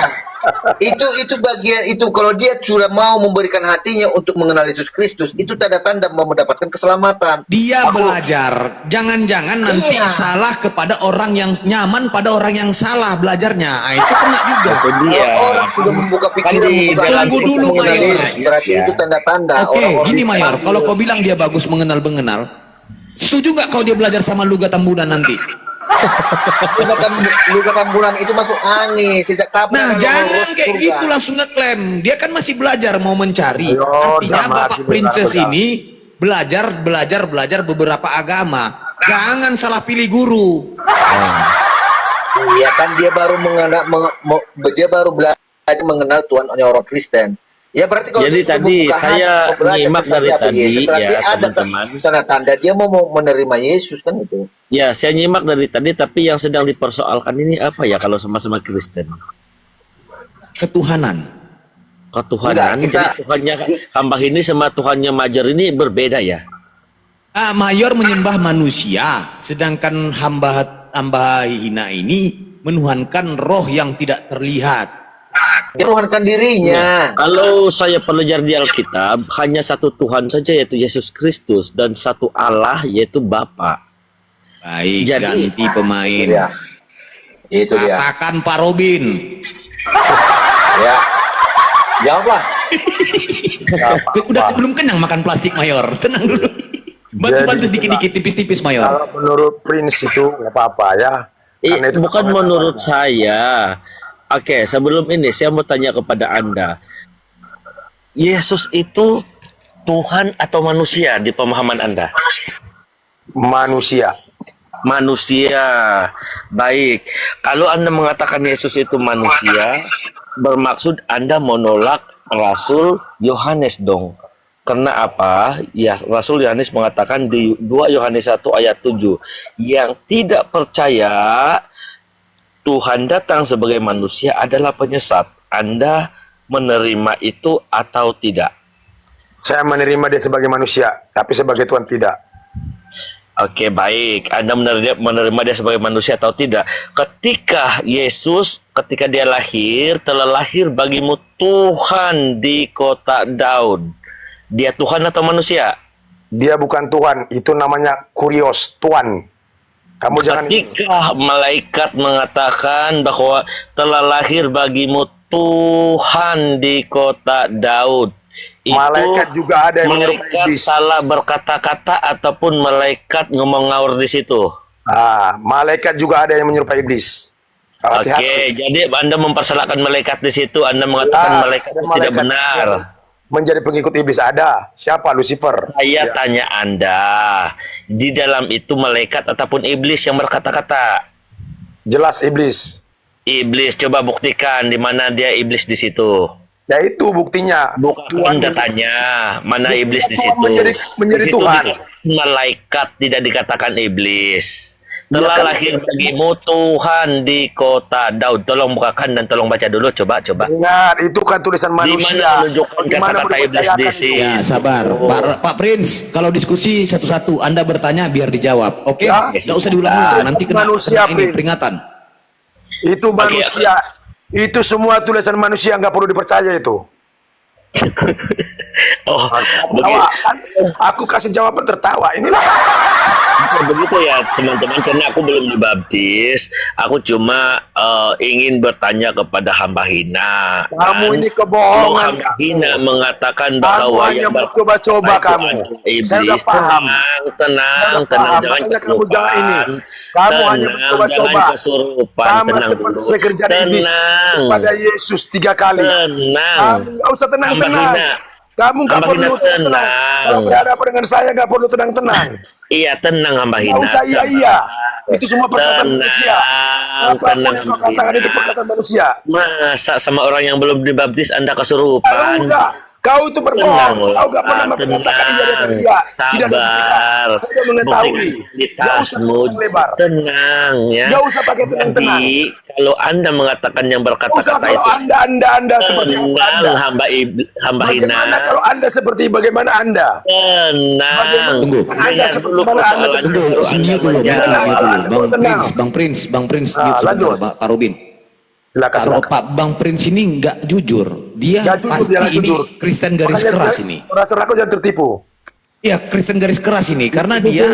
[SPEAKER 3] Itu bagian itu, kalau dia sudah mau memberikan hatinya untuk mengenal Yesus Kristus, itu tanda-tanda mau mendapatkan keselamatan.
[SPEAKER 5] Dia belajar. Jangan-jangan nanti
[SPEAKER 3] Iya.
[SPEAKER 5] salah kepada orang yang nyaman pada orang yang salah belajarnya. Ah, itu kena juga.
[SPEAKER 7] Itu dia.
[SPEAKER 3] Kalau orang sudah membuka pikiran,
[SPEAKER 7] Kan di
[SPEAKER 3] membuka
[SPEAKER 7] dalam
[SPEAKER 3] hati
[SPEAKER 5] Tunggu dulu,
[SPEAKER 3] untuk mengenal
[SPEAKER 5] Mayor.
[SPEAKER 3] Yesus, berarti
[SPEAKER 7] Ya.
[SPEAKER 3] itu tanda-tanda.
[SPEAKER 5] Oke,
[SPEAKER 3] Orang-orang
[SPEAKER 5] gini
[SPEAKER 3] yang
[SPEAKER 5] Mayor.
[SPEAKER 3] dipanggil.
[SPEAKER 5] Kalau kau bilang dia bagus mengenal, setuju nggak kau dia belajar sama Luga Tambunan nanti?
[SPEAKER 3] Luka Tambunan itu masuk angin sejak kapan?
[SPEAKER 5] Nah,
[SPEAKER 3] orang
[SPEAKER 5] jangan
[SPEAKER 3] mau
[SPEAKER 5] kayak
[SPEAKER 3] surga?
[SPEAKER 5] gitu langsung ngeklaim. Dia kan masih belajar mau mencari.
[SPEAKER 6] Ayo,
[SPEAKER 5] Artinya
[SPEAKER 6] jangan
[SPEAKER 5] Bapak
[SPEAKER 6] mati,
[SPEAKER 5] Princess
[SPEAKER 6] benar.
[SPEAKER 5] ini belajar beberapa agama. Jangan salah pilih guru.
[SPEAKER 3] Iya kan, dia baru belajar mengenal Tuhan orang Kristen. Ya berarti kalau
[SPEAKER 7] Jadi
[SPEAKER 3] dia
[SPEAKER 7] tadi
[SPEAKER 3] membuka hati,
[SPEAKER 7] saya
[SPEAKER 3] mau belajar
[SPEAKER 7] nyimak
[SPEAKER 3] seperti
[SPEAKER 7] dari
[SPEAKER 3] apa
[SPEAKER 7] tadi,
[SPEAKER 3] Yesus, berarti
[SPEAKER 7] ya,
[SPEAKER 3] ada
[SPEAKER 7] teman-teman.
[SPEAKER 3] tanda-tanda dia mau menerima Yesus kan itu.
[SPEAKER 7] Ya, saya nyimak dari tadi, tapi yang sedang dipersoalkan ini apa ya kalau sama-sama Kristen?
[SPEAKER 5] Ketuhanan.
[SPEAKER 7] Ketuhanan.
[SPEAKER 3] Enggak, kita-
[SPEAKER 7] Jadi Tuhannya hamba ini sama Tuhannya Majer ini berbeda ya?
[SPEAKER 5] Mayor menyembah manusia, sedangkan hamba hina ini menuhankan roh yang tidak terlihat.
[SPEAKER 3] Dia menuhankan dirinya.
[SPEAKER 7] Kalau saya belajar di Alkitab, hanya satu Tuhan saja yaitu Yesus Kristus dan satu Allah yaitu Bapa.
[SPEAKER 5] Baik,
[SPEAKER 7] Jadi-
[SPEAKER 5] ganti pemain.
[SPEAKER 3] Ya. Itu dia.
[SPEAKER 5] Katakan Pak Robin.
[SPEAKER 3] Ya. Jawablah.
[SPEAKER 5] Udah belum kenyang makan plastik Mayor. Tenang dulu. Bantu-bantu
[SPEAKER 6] Jadi,
[SPEAKER 5] sedikit-dikit tipis-tipis Mayor.
[SPEAKER 6] Kalau menurut Prince itu nggak apa-apa ya. Karena itu
[SPEAKER 7] Bukan
[SPEAKER 6] namanya-
[SPEAKER 7] menurut saya. Oke, sebelum ini saya mau tanya kepada Anda. Yesus itu Tuhan atau manusia di pemahaman Anda?
[SPEAKER 6] manusia.
[SPEAKER 7] Manusia. Baik. Kalau Anda mengatakan Yesus itu manusia, bermaksud Anda menolak Rasul Yohanes dong. Karena apa? Ya, Rasul Yohanes mengatakan di 2 Yohanes 1 ayat 7, yang tidak percaya Tuhan datang sebagai manusia adalah penyesat. Anda menerima itu atau tidak?
[SPEAKER 6] Saya menerima dia sebagai manusia, tapi sebagai Tuhan tidak.
[SPEAKER 7] Oke, baik. Anda menerima dia sebagai manusia atau tidak? Ketika Yesus, ketika dia lahir, telah lahir bagimu Tuhan di kota Daud. Dia Tuhan atau manusia?
[SPEAKER 6] Dia bukan Tuhan, itu namanya kurios, Tuhan. Kamu jangan
[SPEAKER 7] Ketika malaikat mengatakan bahwa telah lahir bagimu Tuhan di kota Daud, itu
[SPEAKER 6] malaikat juga ada yang menyerupai
[SPEAKER 7] malaikat
[SPEAKER 6] iblis.
[SPEAKER 7] salah berkata-kata ataupun malaikat ngomong ngawur di situ.
[SPEAKER 6] Malaikat juga ada yang menyerupai iblis.
[SPEAKER 7] Oke,
[SPEAKER 6] Hati-hati.
[SPEAKER 7] jadi Anda mempersalahkan malaikat di situ. Anda mengatakan malaikat
[SPEAKER 6] ada
[SPEAKER 7] itu tidak benar.
[SPEAKER 6] yang menjadi pengikut iblis ada. Siapa? Lucifer.
[SPEAKER 7] Saya
[SPEAKER 6] Ya.
[SPEAKER 7] tanya Anda, di dalam itu malaikat ataupun iblis yang berkata-kata?
[SPEAKER 6] Jelas iblis.
[SPEAKER 7] Iblis, coba buktikan di mana dia iblis di situ.
[SPEAKER 6] Ya itu buktinya.
[SPEAKER 7] Bukan Anda tanya mana iblis di situ.
[SPEAKER 6] menjadi
[SPEAKER 7] Di situ
[SPEAKER 6] Tuhan.
[SPEAKER 7] malaikat, tidak dikatakan iblis. Telah
[SPEAKER 6] kan?
[SPEAKER 7] lahir bagimu Tuhan di kota Daud. Tolong bukakan dan tolong baca dulu, coba.
[SPEAKER 6] Ingat, itu kan tulisan
[SPEAKER 7] Di
[SPEAKER 6] manusia.
[SPEAKER 7] mana menunjukkan
[SPEAKER 6] Gimana
[SPEAKER 7] kata-kata
[SPEAKER 6] mau
[SPEAKER 7] iblis di
[SPEAKER 6] dipercayakan
[SPEAKER 7] sini?
[SPEAKER 6] itu?
[SPEAKER 5] Ya, sabar. Pak Prince, kalau diskusi satu-satu, Anda bertanya biar dijawab. Oke?
[SPEAKER 6] Ya.
[SPEAKER 5] Nggak usah diulang-ulang. Nanti kena
[SPEAKER 6] Manusia,
[SPEAKER 5] ini
[SPEAKER 6] Prince.
[SPEAKER 5] peringatan.
[SPEAKER 6] Itu manusia. Itu semua tulisan manusia, nggak perlu dipercaya itu.
[SPEAKER 7] Oh,
[SPEAKER 6] Tertawa, kan? Aku kasih jawaban tertawa. Inilah.
[SPEAKER 7] begitu ya teman-teman, karena aku belum dibaptis, aku cuma ingin bertanya kepada hamba hina.
[SPEAKER 6] Kamu ini
[SPEAKER 7] Kalau
[SPEAKER 6] kebohongan.
[SPEAKER 7] hamba hina mengatakan
[SPEAKER 6] Kamu
[SPEAKER 7] bahwa
[SPEAKER 6] hanya
[SPEAKER 7] yang
[SPEAKER 6] mencoba-coba kamu.
[SPEAKER 7] iblis,
[SPEAKER 6] Saya udah paham.
[SPEAKER 7] tenang,
[SPEAKER 6] Saya paham.
[SPEAKER 7] jangan
[SPEAKER 6] Makanya kamu jangan ini.
[SPEAKER 7] kesurupan.
[SPEAKER 6] Kamu hanya
[SPEAKER 7] Tenang,
[SPEAKER 6] mencoba-coba.
[SPEAKER 7] jangan kesurupan,
[SPEAKER 6] Sama
[SPEAKER 7] tenang
[SPEAKER 6] seperti
[SPEAKER 7] dulu.
[SPEAKER 6] pekerjaan iblis
[SPEAKER 7] Tenang,
[SPEAKER 6] kepada Yesus 3 kali.
[SPEAKER 7] tenang.
[SPEAKER 6] Kamu nggak usah
[SPEAKER 7] Hamba
[SPEAKER 6] tenang-tenang.
[SPEAKER 7] hina.
[SPEAKER 6] Kamu nggak
[SPEAKER 7] Hamba
[SPEAKER 6] perlu
[SPEAKER 7] hina
[SPEAKER 6] tenang.
[SPEAKER 7] tenang.
[SPEAKER 6] Kalau berhadapan dengan saya nggak perlu tenang-tenang.
[SPEAKER 7] Iya, tenang hamba hina.
[SPEAKER 6] Nggak usah iya-iya. Itu semua perkataan manusia. Apapun
[SPEAKER 7] tenang,
[SPEAKER 6] yang kau katakan itu perkataan manusia.
[SPEAKER 7] Masa sama orang yang belum dibaptis Anda kesurupan?
[SPEAKER 6] Enggak. Kau itu berbohong. Kau gak pernah mengatakan iya dia kata iya. Tidak ada
[SPEAKER 7] Sabar.
[SPEAKER 6] saya sudah mengetahui.
[SPEAKER 7] Di
[SPEAKER 6] Gak usah
[SPEAKER 7] tasmu
[SPEAKER 6] lebar.
[SPEAKER 7] tenang ya.
[SPEAKER 6] Gak usah pakai tenang-tenang.
[SPEAKER 7] Jadi kalau Anda mengatakan yang
[SPEAKER 6] Gak usah
[SPEAKER 7] berkata-kata
[SPEAKER 6] kalau
[SPEAKER 7] itu
[SPEAKER 6] anda seperti apa anda.
[SPEAKER 7] tenang, hamba hina.
[SPEAKER 6] Bagaimana kalau anda seperti bagaimana anda?
[SPEAKER 7] Tenang.
[SPEAKER 5] Tunggu.
[SPEAKER 6] Anda seperti mana anda?
[SPEAKER 5] Tunggu, sini dulu, Bang Prince,
[SPEAKER 6] lanjut.
[SPEAKER 5] Pak Robin.
[SPEAKER 6] Silakan,
[SPEAKER 5] Kalau
[SPEAKER 6] silakan.
[SPEAKER 5] Pak Bang Prince ini nggak jujur, dia
[SPEAKER 6] Nggak jujur,
[SPEAKER 5] pasti
[SPEAKER 6] dia nggak
[SPEAKER 5] ini
[SPEAKER 6] jujur.
[SPEAKER 5] Kristen garis
[SPEAKER 6] Makanya
[SPEAKER 5] keras
[SPEAKER 6] saya-
[SPEAKER 5] ini.
[SPEAKER 6] Rasa aku jangan tertipu.
[SPEAKER 5] Iya, Kristen garis keras ini karena dia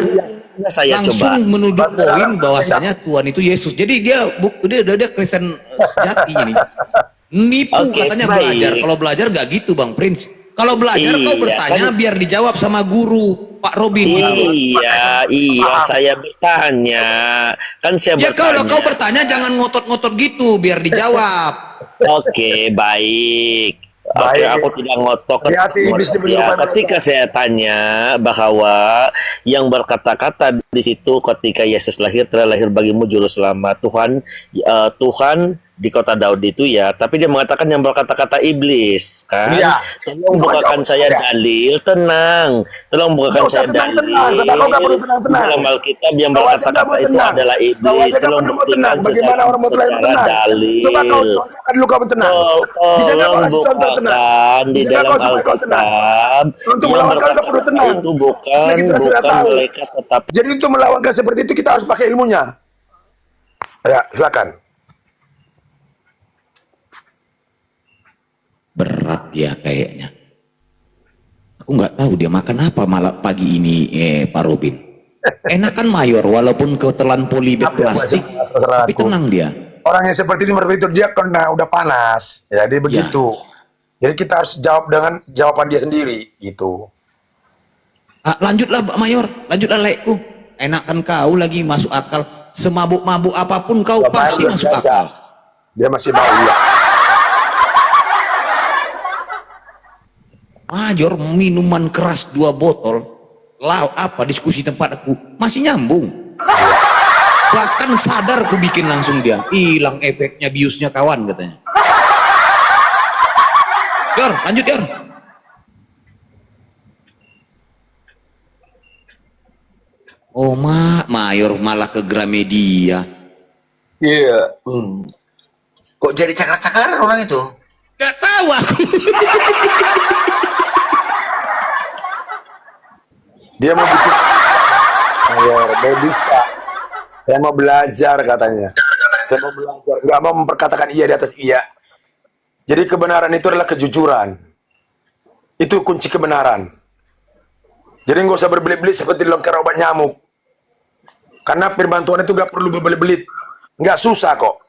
[SPEAKER 7] Saya
[SPEAKER 5] langsung
[SPEAKER 7] coba.
[SPEAKER 5] menuduh poin bahwasanya Tuhan itu Yesus. Jadi dia dia Kristen sejati ini. Nipu
[SPEAKER 7] Oke,
[SPEAKER 5] katanya
[SPEAKER 7] baik.
[SPEAKER 5] belajar. Kalau belajar nggak gitu Bang Prince. Kalau belajar
[SPEAKER 7] Iya,
[SPEAKER 5] kau bertanya
[SPEAKER 7] kan-
[SPEAKER 5] biar dijawab sama guru Pak Robin gitu.
[SPEAKER 7] Iya, saya bertanya. Kan saya
[SPEAKER 5] Ya
[SPEAKER 7] bertanya.
[SPEAKER 5] kalau kau bertanya jangan ngotot-ngotot gitu biar dijawab.
[SPEAKER 7] Oke, baik. Oke,
[SPEAKER 6] Baik.
[SPEAKER 7] aku tidak ngotot.
[SPEAKER 6] Hati-hati, iblis menyerupai mereka.
[SPEAKER 7] Ketika saya tanya bahwa yang berkata-kata di situ ketika Yesus lahir telah lahir bagimu juru selamat Tuhan di kota Daud itu ya, tapi dia mengatakan yang berkata-kata iblis kan.
[SPEAKER 6] Iya.
[SPEAKER 7] Tolong
[SPEAKER 6] Itu
[SPEAKER 7] bukakan
[SPEAKER 6] jawab
[SPEAKER 7] saya
[SPEAKER 6] saya.
[SPEAKER 7] dalil, tenang. Tolong bukakan
[SPEAKER 6] Nggak usah
[SPEAKER 7] saya
[SPEAKER 6] tenang-tenang,
[SPEAKER 7] dalil.
[SPEAKER 6] sebab kau nggak perlu tenang-tenang.
[SPEAKER 7] Dalam Alkitab yang
[SPEAKER 6] Kau aja nggak
[SPEAKER 7] berkata-kata
[SPEAKER 6] mau
[SPEAKER 7] itu
[SPEAKER 6] tenang.
[SPEAKER 7] adalah
[SPEAKER 6] Kau
[SPEAKER 7] iblis.
[SPEAKER 6] aja nggak
[SPEAKER 7] Tolong
[SPEAKER 6] perlu mau
[SPEAKER 7] buktikan
[SPEAKER 6] tenang. Bagaimana orang mau
[SPEAKER 7] secara
[SPEAKER 6] tenang?
[SPEAKER 7] dalil.
[SPEAKER 6] Coba kau contohkan dulu kau tenang. Bisa nggak kau
[SPEAKER 7] Tolong
[SPEAKER 6] kasih contoh tenang?
[SPEAKER 7] bukakan di
[SPEAKER 6] Bisa nggak
[SPEAKER 7] dalam
[SPEAKER 6] kau supaya kau tenang?
[SPEAKER 7] Alkitab
[SPEAKER 6] Untuk
[SPEAKER 7] yang
[SPEAKER 6] melawan kau nggak perlu
[SPEAKER 7] berkata
[SPEAKER 6] tenang.
[SPEAKER 7] itu
[SPEAKER 6] Karena kita sudah
[SPEAKER 7] bukan
[SPEAKER 6] tahu.
[SPEAKER 7] malaikat tetapi
[SPEAKER 6] Jadi untuk melawan seperti itu kita harus pakai ilmunya. Ya, silakan.
[SPEAKER 5] Berat ya kayaknya. Aku nggak tahu dia makan apa malam pagi ini Pak Robin. Enak kan mayor walaupun ketelan polybag plastik, tapi tenang dia.
[SPEAKER 6] Orang yang seperti ini berpikir dia kena udah panas. Ya, dia begitu. Jadi kita harus jawab dengan jawaban dia sendiri gitu.
[SPEAKER 5] Lanjutlah Pak Mayor, lanjutlah lekku. Enakan kau lagi masuk akal. Semabuk-mabuk apapun kau
[SPEAKER 6] Bapak
[SPEAKER 5] pasti
[SPEAKER 6] luar
[SPEAKER 5] masuk
[SPEAKER 6] biasa.
[SPEAKER 5] akal.
[SPEAKER 6] Dia masih mau ya.
[SPEAKER 5] Mayor minuman keras 2 botol, diskusi tempat aku masih nyambung. Bahkan sadar ku bikin langsung dia, hilang efeknya biusnya kawan katanya. Yor, lanjut Yor. Oh Mayor malah ke Gramedia.
[SPEAKER 3] Iya. Kok jadi cakar-cakar orang itu?
[SPEAKER 5] Gak tahu aku.
[SPEAKER 6] Dia mau bikin modista. Saya mau belajar katanya. Saya mau belajar. Nggak mau memperkatakan iya di atas iya. Jadi kebenaran itu adalah kejujuran. Itu kunci kebenaran. Jadi nggak usah berbelit-belit seperti longkar obat nyamuk. Karena firman Tuhan itu nggak perlu berbelit-belit. Nggak susah kok.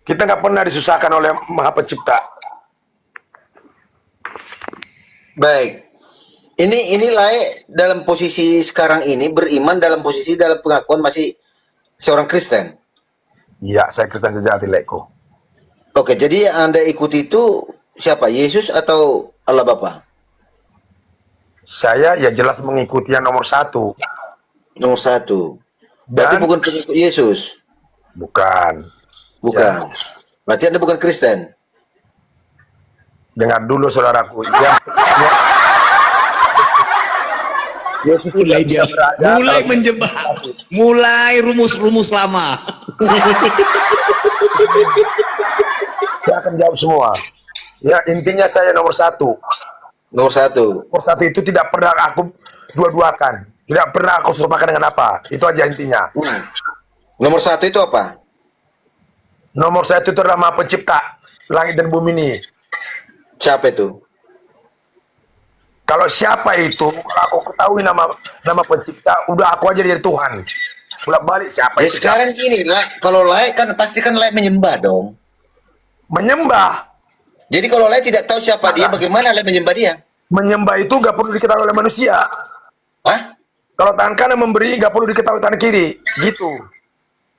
[SPEAKER 6] Kita nggak pernah disusahkan oleh Maha Pencipta.
[SPEAKER 3] Baik. Ini Lae dalam posisi sekarang ini beriman dalam posisi dalam pengakuan masih seorang Kristen.
[SPEAKER 6] Iya, saya Kristen sejati, Leko.
[SPEAKER 3] Oke, jadi yang Anda ikuti itu siapa? Yesus atau Allah Bapa?
[SPEAKER 6] Saya ya jelas mengikuti yang nomor 1.
[SPEAKER 3] Nomor 1. Berarti
[SPEAKER 6] Dan
[SPEAKER 3] bukan pengikut Yesus?
[SPEAKER 6] bukan.
[SPEAKER 3] Bukan.
[SPEAKER 6] Ya.
[SPEAKER 3] Berarti Anda bukan Kristen?
[SPEAKER 6] Dengar dulu saudaraku. Yesus
[SPEAKER 5] Mulai
[SPEAKER 6] tidak bisa
[SPEAKER 5] dia,
[SPEAKER 6] berada
[SPEAKER 5] mulai
[SPEAKER 6] kalau-
[SPEAKER 5] menjebak, mulai rumus-rumus lama.
[SPEAKER 6] Dia akan jawab semua. Ya, intinya saya nomor 1.
[SPEAKER 3] Nomor 1.
[SPEAKER 6] Nomor 1 itu tidak pernah aku dua-duakan. Tidak pernah aku serupakan dengan apa. Itu aja intinya.
[SPEAKER 3] Nah, nomor 1 itu apa?
[SPEAKER 6] Nomor 1 itu adalah Maha Pencipta langit dan bumi ini.
[SPEAKER 3] Siapa itu?
[SPEAKER 6] Kalau siapa itu, kalau aku ketahui nama pencipta, udah aku aja jadi Tuhan. Bolak balik siapa
[SPEAKER 3] Ya
[SPEAKER 6] itu?
[SPEAKER 3] sekarang gini lah, kalau Lae kan pasti kan Lae menyembah dong.
[SPEAKER 6] Menyembah.
[SPEAKER 3] Jadi kalau Lae tidak tahu siapa dia, bagaimana Lae menyembah dia?
[SPEAKER 6] Menyembah itu nggak perlu diketahui oleh manusia.
[SPEAKER 3] Hah?
[SPEAKER 6] Kalau tangan kanan memberi, nggak perlu diketahui tangan kiri. Gitu.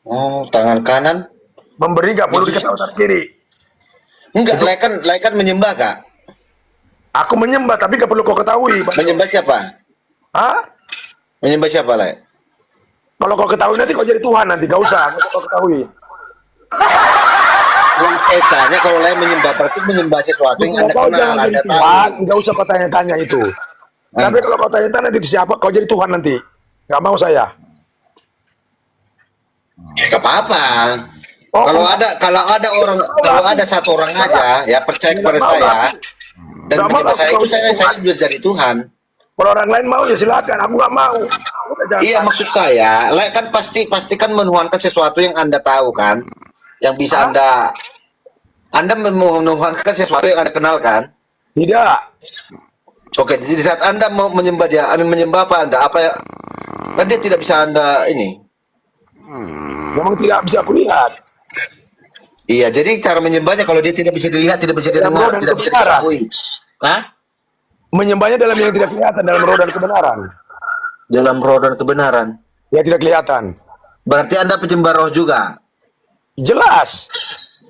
[SPEAKER 3] Oh, tangan kanan?
[SPEAKER 6] Memberi nggak perlu diketahui tangan kiri.
[SPEAKER 3] Enggak, Lae kan menyembah, Kak.
[SPEAKER 6] Aku menyembah, tapi nggak perlu kau ketahui.
[SPEAKER 3] Menyembah siapa?
[SPEAKER 6] Hah?
[SPEAKER 3] Menyembah siapa, Lae?
[SPEAKER 6] Kalau kau ketahui nanti kau jadi Tuhan nanti. Nggak usah kau ketahui.
[SPEAKER 3] Yang saya tanya kalau lain menyembah berarti menyembah sesuatu yang Anda
[SPEAKER 6] Kau
[SPEAKER 3] kenal,
[SPEAKER 6] jangan jadi
[SPEAKER 3] Anda tahu.
[SPEAKER 6] Tuhan, nggak usah kau tanya-tanya itu. Tapi kalau kau tanya-tanya nanti itu siapa, kau jadi Tuhan nanti. Nggak mau saya.
[SPEAKER 3] Ya, nggak apa-apa.
[SPEAKER 6] Oh,
[SPEAKER 3] Kalau ada satu orang aja ya percaya kepada saya dan
[SPEAKER 6] Nggak mau
[SPEAKER 3] menyembah saya
[SPEAKER 6] aku
[SPEAKER 3] itu saya sudah jadi Tuhan.
[SPEAKER 6] kalau orang lain mau ya silakan, aku nggak mau. Udah, jangan
[SPEAKER 3] Iya,
[SPEAKER 6] tanya.
[SPEAKER 3] maksud saya, kan pastikan menuhankan sesuatu yang Anda tahu kan, yang bisa Anda menuhankan sesuatu yang Anda kenal kan.
[SPEAKER 6] Tidak.
[SPEAKER 3] Oke, jadi saat Anda mau menyembah dia, menyembah apa Anda? Apa ya? Kan dia tidak bisa Anda ini.
[SPEAKER 6] Memang tidak bisa aku lihat.
[SPEAKER 3] Iya, jadi cara menyembahnya kalau dia tidak bisa dilihat, tidak bisa didengar,
[SPEAKER 6] dan
[SPEAKER 3] tidak bisa
[SPEAKER 6] kebenaran.
[SPEAKER 3] diketahui. Hah?
[SPEAKER 6] Menyembahnya dalam yang tidak kelihatan, dalam roh dan kebenaran.
[SPEAKER 3] Dalam roh dan kebenaran.
[SPEAKER 6] Ya tidak kelihatan.
[SPEAKER 3] Berarti Anda penyembah roh juga.
[SPEAKER 6] Jelas.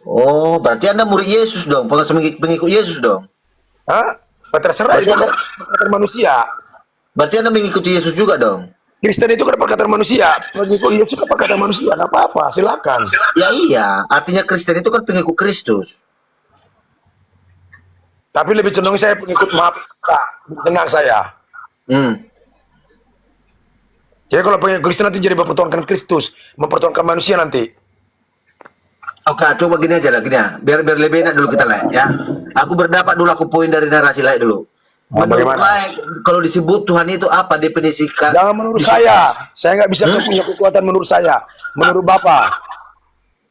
[SPEAKER 3] Oh, berarti Anda murid Yesus dong, pengikut Yesus dong.
[SPEAKER 6] Hah? Terserah itu kan perkataan manusia.
[SPEAKER 3] Berarti Anda mengikuti Yesus juga dong.
[SPEAKER 6] Kristen itu kan perkataan manusia. Pengikut Yesus kan perkataan manusia. Nggak apa-apa, silakan.
[SPEAKER 3] Ya iya, artinya Kristen itu kan pengikut Kristus.
[SPEAKER 6] Tapi lebih cenderung saya pengikut maaf, tenang saya. Jadi kalau pengikut Kristen nanti jadi mempertuhankan Kristus, mempertuhankan manusia nanti.
[SPEAKER 3] Oke, coba gini aja lah, gini ya. Biar lebih enak dulu kita lah ya. Aku berdapat dulu, aku poin dari narasi lain dulu. Menurut Lai, kalau disebut Tuhan itu apa definisi?
[SPEAKER 6] Jangan menurut saya nggak bisa punya kekuatan menurut saya. Menurut Bapak.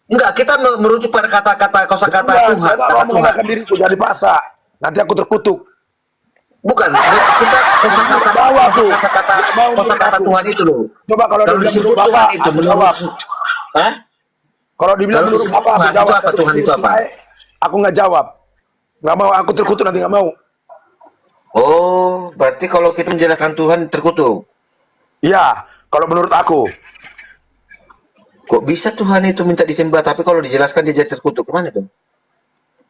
[SPEAKER 3] Enggak, kita merujuk pada kata-kata kosakata Tuhan.
[SPEAKER 6] Saya
[SPEAKER 3] Kata
[SPEAKER 6] mau
[SPEAKER 3] Tuhan.
[SPEAKER 6] menggunakan diriku jadi paksa. Nanti aku terkutuk.
[SPEAKER 3] Bukan, kita kosakata Tuhan itu loh.
[SPEAKER 6] Coba kalau
[SPEAKER 3] disebut
[SPEAKER 6] menurut
[SPEAKER 3] Tuhan
[SPEAKER 6] Bapak,
[SPEAKER 3] itu
[SPEAKER 6] aku
[SPEAKER 3] menurut,
[SPEAKER 6] jawab.
[SPEAKER 3] Hah?
[SPEAKER 6] Kalau dibilang
[SPEAKER 3] Kalau
[SPEAKER 6] menurut
[SPEAKER 3] disebut
[SPEAKER 6] Bapak, aku
[SPEAKER 3] Tuhan itu
[SPEAKER 6] jawab.
[SPEAKER 3] apa? Tuhan itu apa?
[SPEAKER 6] Aku nggak jawab. Nggak mau, aku terkutuk nanti nggak mau.
[SPEAKER 3] Oh, berarti kalau kita menjelaskan Tuhan terkutuk.
[SPEAKER 6] Iya, kalau menurut aku.
[SPEAKER 3] Kok bisa Tuhan itu minta disembah, tapi kalau dijelaskan dia jadi terkutuk? Kemana itu?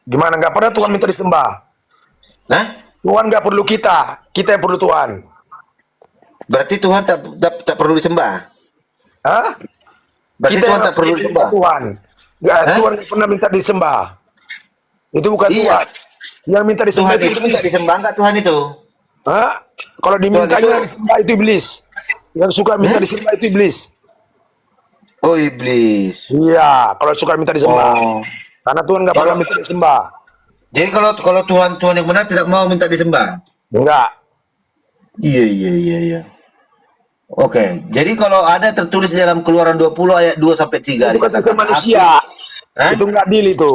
[SPEAKER 6] Gimana? Nggak pernah Tuhan minta disembah.
[SPEAKER 3] Nah,
[SPEAKER 6] Tuhan nggak perlu kita yang perlu Tuhan.
[SPEAKER 3] berarti Tuhan tak perlu disembah.
[SPEAKER 6] Hah?
[SPEAKER 3] Berarti
[SPEAKER 6] Kita
[SPEAKER 3] Tuhan
[SPEAKER 6] yang
[SPEAKER 3] tak perlu disembah.
[SPEAKER 6] Tuhan. Nggak,
[SPEAKER 3] Hah?
[SPEAKER 6] Tuhan nggak pernah minta disembah. Itu bukan
[SPEAKER 3] Iya.
[SPEAKER 6] Tuhan. Yang minta disembah
[SPEAKER 3] Tuhan itu minta disembah nggak Tuhan itu?
[SPEAKER 6] Hah? Kalau dimintanya disembah itu iblis. Yang suka minta disembah itu iblis.
[SPEAKER 3] Oh, iblis.
[SPEAKER 6] Iya, kalau suka minta disembah.
[SPEAKER 3] Oh.
[SPEAKER 6] Karena Tuhan nggak pernah minta disembah.
[SPEAKER 3] Jadi kalau Tuhan yang benar tidak mau minta disembah.
[SPEAKER 6] Enggak.
[SPEAKER 3] Iya. Oke, jadi kalau ada tertulis dalam Keluaran 20 ayat 2 sampai 3
[SPEAKER 6] Itu kata manusia.
[SPEAKER 3] Hah?
[SPEAKER 6] Itu nggak deal itu.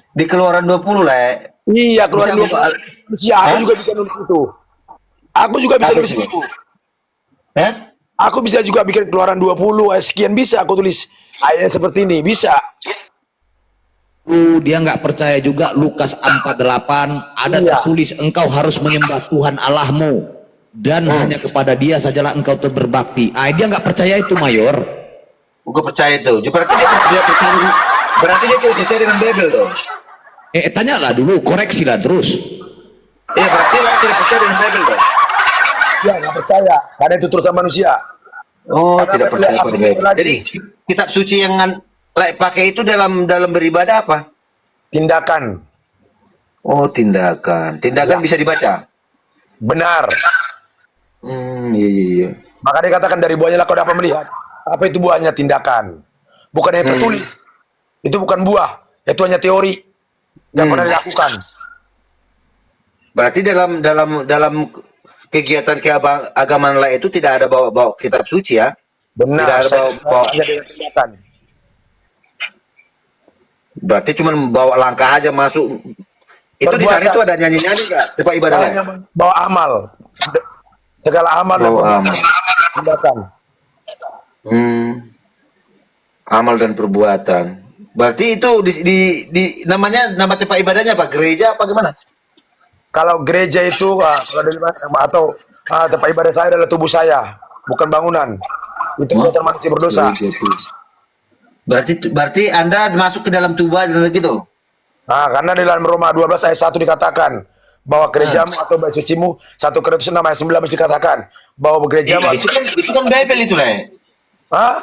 [SPEAKER 3] Di Keluaran 20 lah.
[SPEAKER 6] Iya, keluar
[SPEAKER 3] Bisa
[SPEAKER 6] dulu.
[SPEAKER 3] buka-
[SPEAKER 6] Manusia, aku
[SPEAKER 3] Hah?
[SPEAKER 6] juga bisa nulis itu. Aku juga bisa
[SPEAKER 3] Apa
[SPEAKER 6] nulis
[SPEAKER 3] itu?
[SPEAKER 6] itu.
[SPEAKER 3] Hah?
[SPEAKER 6] Aku bisa juga bikin Keluaran 20 ayat sekian, bisa aku tulis ayat seperti ini, bisa.
[SPEAKER 5] Dia nggak percaya juga Lukas 48 ada
[SPEAKER 6] Iya.
[SPEAKER 5] tertulis engkau harus menyembah Tuhan Allahmu dan hanya kepada Dia sajalah engkau berbakti. Dia nggak percaya itu, Mayor.
[SPEAKER 3] Gue percaya itu. Berarti dia percaya. Berarti dia tidak percaya dengan Bible dong.
[SPEAKER 5] Tanyalah dulu, koreksilah terus.
[SPEAKER 3] Iya, berarti dia tidak percaya dengan Bible dong.
[SPEAKER 6] Ya, nggak percaya, karena itu tulisan manusia.
[SPEAKER 3] Oh,
[SPEAKER 6] Karena
[SPEAKER 3] tidak
[SPEAKER 6] Bible
[SPEAKER 3] percaya
[SPEAKER 6] asli
[SPEAKER 3] pada Bible.
[SPEAKER 6] lagi.
[SPEAKER 3] Jadi kitab suci yang pakai itu dalam beribadah apa?
[SPEAKER 6] Tindakan.
[SPEAKER 3] Oh, tindakan. Tindakan bisa dibaca.
[SPEAKER 6] Benar.
[SPEAKER 3] Iya.
[SPEAKER 6] Maka dikatakan dari buahnya lah kau dapat melihat. Apa itu buahnya? Tindakan. Bukan yang tertulis. Itu bukan buah. Itu hanya teori. Yang pernah dilakukan.
[SPEAKER 3] Berarti dalam kegiatan keagamaan lain itu tidak ada bawa kitab suci ya?
[SPEAKER 6] Benar.
[SPEAKER 3] Tidak ada bawa.
[SPEAKER 6] Hanya dengan tindakan.
[SPEAKER 3] Berarti cuma bawa langkah aja masuk. Itu di sana
[SPEAKER 6] Perbuatan.
[SPEAKER 3] itu ada nyanyi-nyanyi nggak? Tempat ibadah lain?
[SPEAKER 6] Hanya bawa amal. Segala amal dan
[SPEAKER 3] Bawa
[SPEAKER 6] perbuatan.
[SPEAKER 3] amal.
[SPEAKER 6] Tindakan.
[SPEAKER 3] Amal dan perbuatan. Berarti itu namanya nama tempat ibadahnya apa? Gereja apa gimana?
[SPEAKER 6] Kalau gereja itu kalau dari atau tempat ibadah saya adalah tubuh saya, bukan bangunan. Itu buatan manusia berdosa.
[SPEAKER 3] Berarti Anda masuk ke dalam tubuh dan gitu.
[SPEAKER 6] Nah, karena di dalam Roma 12 ayat 1 dikatakan bahwa gerejamu atau bait sucimu 1 Korintus 6 ayat 19 dikatakan bahwa gerejamu
[SPEAKER 3] Itu kan Bible itu lah.
[SPEAKER 6] Hah?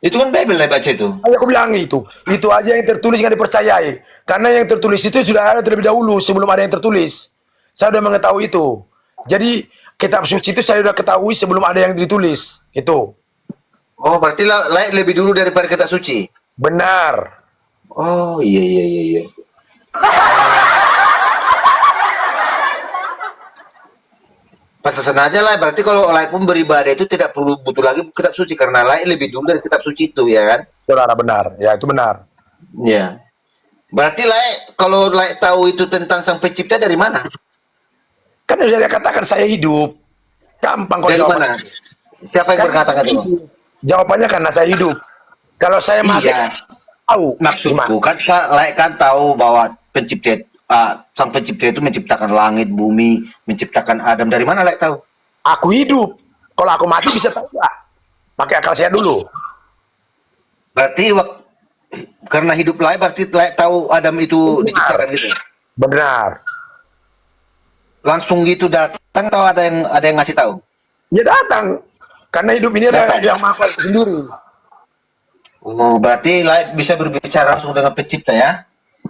[SPEAKER 3] Itu kan Bible lah baca itu.
[SPEAKER 6] Aku bilang itu aja yang tertulis nggak dipercayai. Karena yang tertulis itu sudah ada terlebih dahulu sebelum ada yang tertulis. Saya sudah mengetahui itu. Jadi kitab suci itu saya sudah ketahui sebelum ada yang ditulis. Itu.
[SPEAKER 3] Oh, berarti layak lebih dulu daripada kitab suci.
[SPEAKER 6] Benar.
[SPEAKER 3] Oh, iya. Pantesan aja lah, berarti kalau layak pun beribadah itu tidak perlu butuh lagi kitab suci karena layak lebih dulu dari kitab suci itu, ya kan?
[SPEAKER 6] Saudara benar. Ya, itu benar.
[SPEAKER 3] Ya. Berarti layak kalau layak tahu itu tentang Sang Pencipta dari mana?
[SPEAKER 6] Kan sudah katakan saya hidup. Gampang kalau
[SPEAKER 3] Dari mana? Siapa yang berkata itu?
[SPEAKER 6] Jawabannya karena saya hidup. Kalau saya mati,
[SPEAKER 3] Iya.
[SPEAKER 6] tahu.
[SPEAKER 3] Maksudku kan layak kan tahu bahwa Sang Pencipta itu menciptakan langit, bumi, menciptakan Adam. Dari mana layak tahu?
[SPEAKER 6] Aku hidup. Kalau aku mati bisa tahu nggak? Pakai akal saya dulu.
[SPEAKER 3] Berarti karena hidup layak berarti layak tahu Adam itu diciptakan gitu.
[SPEAKER 6] Benar.
[SPEAKER 3] Langsung gitu datang atau ada yang ngasih tahu?
[SPEAKER 6] Ya datang. Karena hidup ini ada yang maha sendiri.
[SPEAKER 3] Oh, berarti layak bisa berbicara langsung dengan Pencipta ya?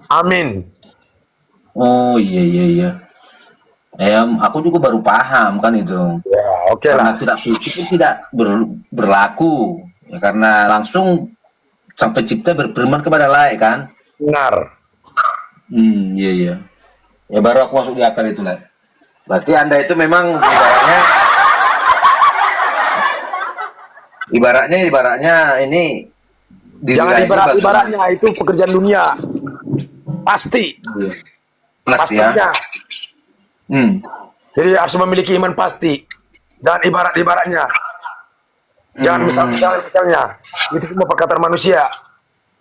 [SPEAKER 6] Amin.
[SPEAKER 3] Oh, iya. Aku juga baru paham kan itu.
[SPEAKER 6] Ya, oke
[SPEAKER 3] Karena
[SPEAKER 6] lah.
[SPEAKER 3] kitab suci pun tidak berlaku. Ya, karena langsung Sang Pencipta berfirman kepada layak kan?
[SPEAKER 6] Benar.
[SPEAKER 3] Iya. Ya baru aku masuk di akal itu lah. Berarti Anda itu memang ibaratnya ini
[SPEAKER 6] Jangan ibaratnya itu pekerjaan dunia. Pasti.
[SPEAKER 3] Iya. Pasti ya.
[SPEAKER 6] Pastinya. Jadi harus memiliki iman pasti. Jangan ibaratnya. Jangan misalnya. Itu semua perkataan manusia.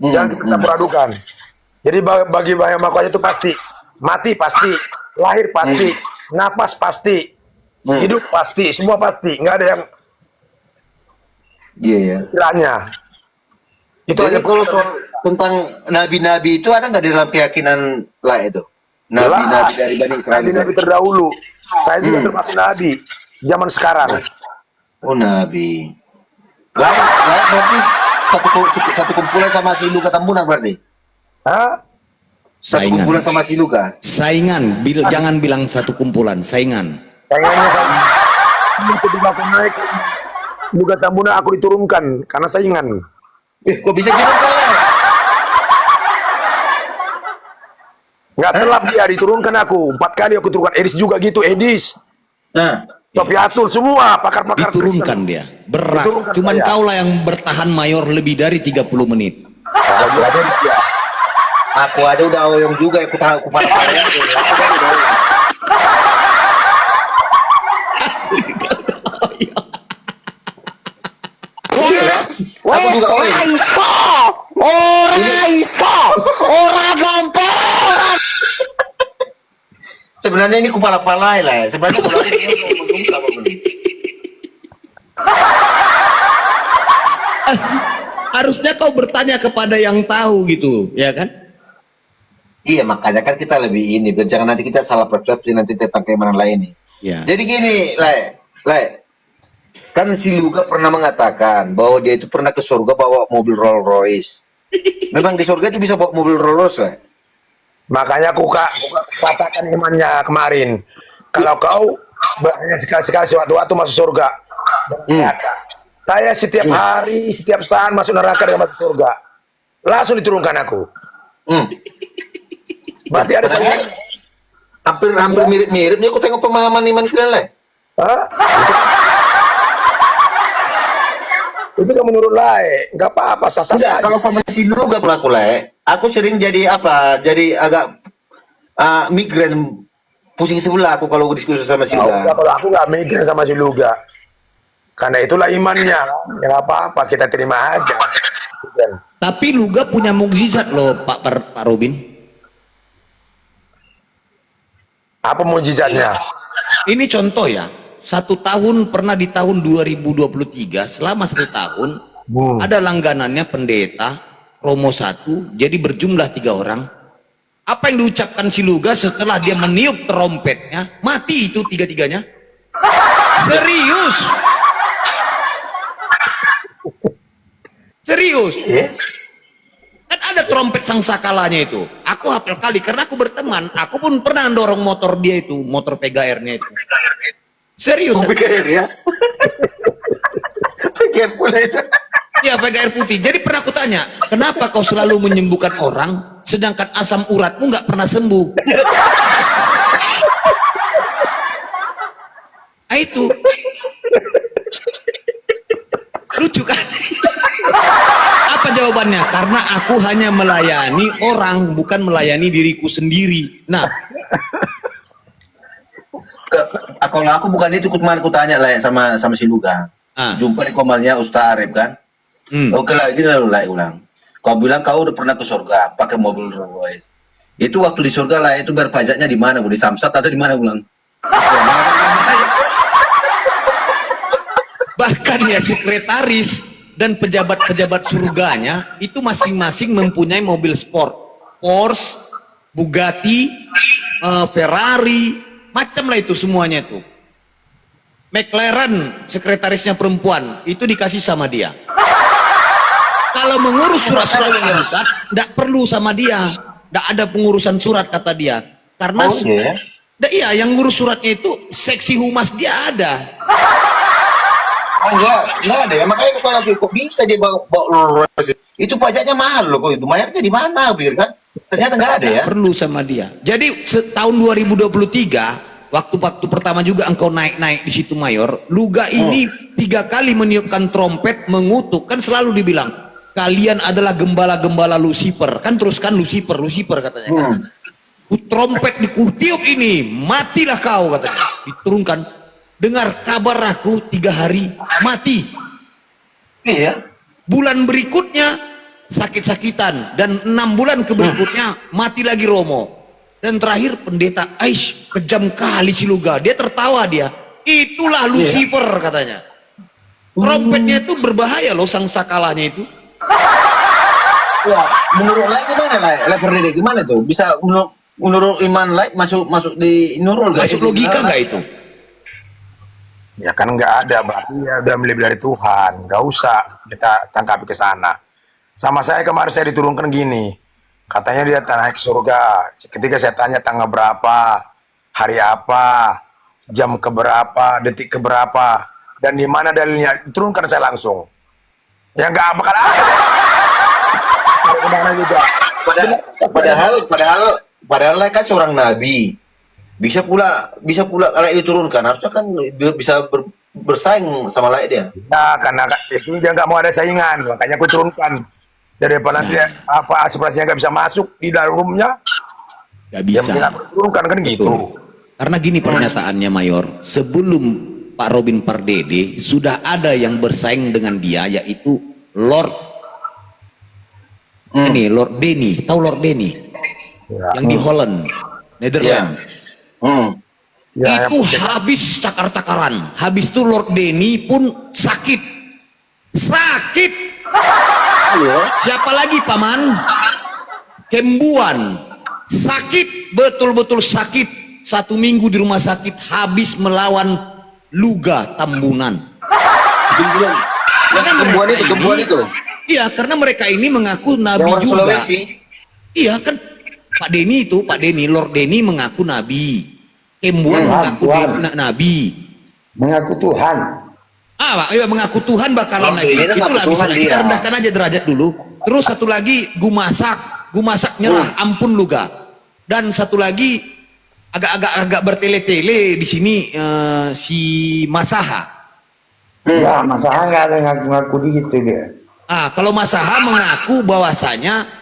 [SPEAKER 6] Jangan kita campur adukan. Jadi bagi banyak makhluk itu pasti. Mati pasti. Lahir pasti. Napas pasti. Hidup pasti. Semua pasti. Nggak ada yang
[SPEAKER 3] Iya.
[SPEAKER 6] kiranya. Itu
[SPEAKER 3] Jadi
[SPEAKER 6] aja
[SPEAKER 3] kalau soal tentang nabi-nabi itu ada nggak di dalam keyakinan layak itu? Nabi-nabi dari Bani Israel.
[SPEAKER 6] Nabi terdahulu. Saya juga termasuk nabi. Zaman sekarang.
[SPEAKER 3] Oh, nabi. Layak berarti satu kumpulan sama si Luka Tambunan berarti?
[SPEAKER 6] Hah?
[SPEAKER 3] Satu
[SPEAKER 5] Saingan.
[SPEAKER 3] kumpulan sama si Luka?
[SPEAKER 5] Saingan, jangan bilang satu kumpulan, saingan.
[SPEAKER 6] Saingannya saya. Ketika aku naik, Luka Tambunan aku diturunkan karena saingan.
[SPEAKER 3] Kok bisa gitu kan?
[SPEAKER 6] Nggak telap dia diturunkan aku. 4 kali aku turunkan. Edis juga gitu, Edis.
[SPEAKER 3] Nah,
[SPEAKER 6] Sofiatul semua pakar-pakar
[SPEAKER 5] Diturunkan
[SPEAKER 6] Kristen.
[SPEAKER 5] dia, berat.
[SPEAKER 6] Diturunkan
[SPEAKER 5] Cuman
[SPEAKER 6] saya.
[SPEAKER 5] kaulah yang bertahan mayor lebih dari 30 menit.
[SPEAKER 3] aku aja udah oyong juga, aku tahu kepala kalian. Aku juga oyong. Sebenarnya ini kepala-palai lah ya. Sebenarnya kalau ini ngomong apa benar?
[SPEAKER 5] Harusnya kau bertanya kepada yang tahu gitu, ya kan?
[SPEAKER 3] Iya, makanya kan kita lebih ini, biar jangan nanti kita salah persepsi nanti tentang keimanan lain nih.
[SPEAKER 5] Ya.
[SPEAKER 3] Jadi gini, Lai. Kan si Luka pernah mengatakan bahwa dia itu pernah ke surga bawa mobil Rolls Royce. Memang di surga itu bisa bawa mobil Rolls Royce, Lai?
[SPEAKER 6] Makanya aku katakan imannya kemarin. Kalau kau hanya sekali-sekali sewaktu-waktu masuk surga. Saya setiap hari, setiap saat masuk neraka dan masuk surga. Langsung diturunkan aku. Berarti ada
[SPEAKER 3] Hampir mirip-mirip nih aku tengok pemahaman iman kalian, Lai.
[SPEAKER 6] Hah? Itu kan menurut Lai, nggak apa-apa, sah-sah
[SPEAKER 3] Enggak,
[SPEAKER 6] saja.
[SPEAKER 3] kalau sama si Luka pelaku, Lai, aku sering jadi apa? Jadi agak migran, pusing sebelah aku kalau diskusi sama si Luka.
[SPEAKER 6] Kalau aku nggak mikir sama si Luga. Karena itulah imannya. Ya nggak apa-apa, kita terima aja.
[SPEAKER 5] Tapi Luga punya mukjizat loh, Pak Robin.
[SPEAKER 6] Apa mujizatnya?
[SPEAKER 5] Ini contoh ya. 1 tahun pernah di tahun 2023, selama 1 tahun ada langganannya pendeta Romo 1, jadi berjumlah 3 orang. Apa yang diucapkan si Luga setelah dia meniup trompetnya, mati itu 3-3-nya. Serius. Serius.
[SPEAKER 3] Iya.
[SPEAKER 5] Kan ada trompet sangsakalanya itu. Aku hafal kali karena aku berteman. Aku pun pernah dorong motor dia itu, motor PGR-nya itu. Serius.
[SPEAKER 3] PGR ya. PGR pula itu.
[SPEAKER 5] Iya, PGR putih. Jadi pernah aku tanya, kenapa kau selalu menyembuhkan orang, sedangkan asam uratmu nggak pernah sembuh? Nah, itu. Lucu kan? Apa jawabannya? Karena aku hanya melayani orang, bukan melayani diriku sendiri. Nah,
[SPEAKER 3] Kalau aku bukan itu, kemarin aku tanya lah sama si Luga. Jumpa di komalnya Ustaz Arif kan. Oke lah, gini lah ulang. Kau bilang kau udah pernah ke surga pakai mobil Rolls Royce. Itu waktu di surga lah, itu bayar pajaknya di mana? Di Samsat atau di mana ulang?
[SPEAKER 5] bahkan ya sekretaris dan pejabat-pejabat surganya itu masing-masing mempunyai mobil sport, Porsche, Bugatti, Ferrari, macam lah itu semuanya tuh. McLaren sekretarisnya perempuan itu dikasih sama dia. Kalau mengurus surat-surat samsat tidak perlu sama dia, tidak ada pengurusan surat kata dia, karena iya yang ngurus suratnya itu seksi humas dia ada.
[SPEAKER 3] Oh enggak ada ya, makanya kalau kok bisa dia bawa itu pajaknya mahal loh, kok itu mayarnya di mana pikir kan? Ternyata nggak ada ya.
[SPEAKER 5] Perlu sama dia. Jadi tahun 2023 waktu pertama juga engkau naik di situ Mayor, Luga ini 3 kali meniupkan trompet mengutuk, kan selalu dibilang kalian adalah gembala-gembala Lucifer, kan teruskan Lucifer katanya kan. Trompet dikutiup ini, matilah kau katanya, diturunkan. Dengar kabar aku 3 hari mati.
[SPEAKER 3] Iya.
[SPEAKER 5] Bulan berikutnya sakit-sakitan dan 6 bulan berikutnya mati lagi Romo. Dan terakhir pendeta Aish, kejam kali si Luga, dia tertawa dia. Itulah Lucifer katanya. Trompetnya itu berbahaya loh, sangsakalanya itu.
[SPEAKER 3] Ya, menurut Lai gimana Lai Perdede gimana tuh? Bisa menurut iman Lai masuk di nurul gak?
[SPEAKER 5] Masuk logika gak itu?
[SPEAKER 6] Ya kan nggak ada, berarti ya udah lebih dari Tuhan, nggak usah kita tangkapi ke sana. Sama saya kemarin saya diturunkan gini, katanya dia naik ke surga. Ketika saya tanya tanggal berapa, hari apa, jam keberapa, detik keberapa, dan di mana dalilnya, diturunkan saya langsung. Ya nggak bakal ada. Juga.
[SPEAKER 3] Padahal kan seorang nabi. Bisa pula kalau diturunkan, harusnya kan bisa bersaing sama lain dia.
[SPEAKER 6] Nah, karena itu dia nggak mau ada saingan, makanya aku turunkan. Daripada nanti apa aspirasinya nggak bisa masuk di dalamnya,
[SPEAKER 5] nggak bisa.
[SPEAKER 6] Yang turunkan kan gitu.
[SPEAKER 5] Karena gini pernyataannya Mayor, sebelum Pak Robin Pardede sudah ada yang bersaing dengan dia, yaitu Lord ini Lord Denny, tahu Lord Denny? Yang di Holland, Netherlands.
[SPEAKER 6] Ya,
[SPEAKER 5] itu habis cakar-cakaran. Habis itu Lord Denny pun sakit. Siapa lagi paman? Kembuan. Sakit, betul-betul sakit. 1 minggu di rumah sakit habis melawan Luga Tambunan.
[SPEAKER 3] Kembuan itu.
[SPEAKER 5] Iya, karena mereka ini mengaku nabi juga. Iya kan, Pak Denny, Lord Denny mengaku nabi. Kembuan mengaku nabi.
[SPEAKER 8] Mengaku Tuhan.
[SPEAKER 5] Iya mengaku Tuhan bakalan lagi. Itulah misalnya kita rendahkan aja derajat dulu. Terus satu lagi Gumasak nyerah, ampun Luga. Dan satu lagi agak bertele-tele di sini si Masaha.
[SPEAKER 8] Ya, Masaha nggak ada ngaku-ngaku gitu dia.
[SPEAKER 5] Kalau Masaha mengaku bahwasanya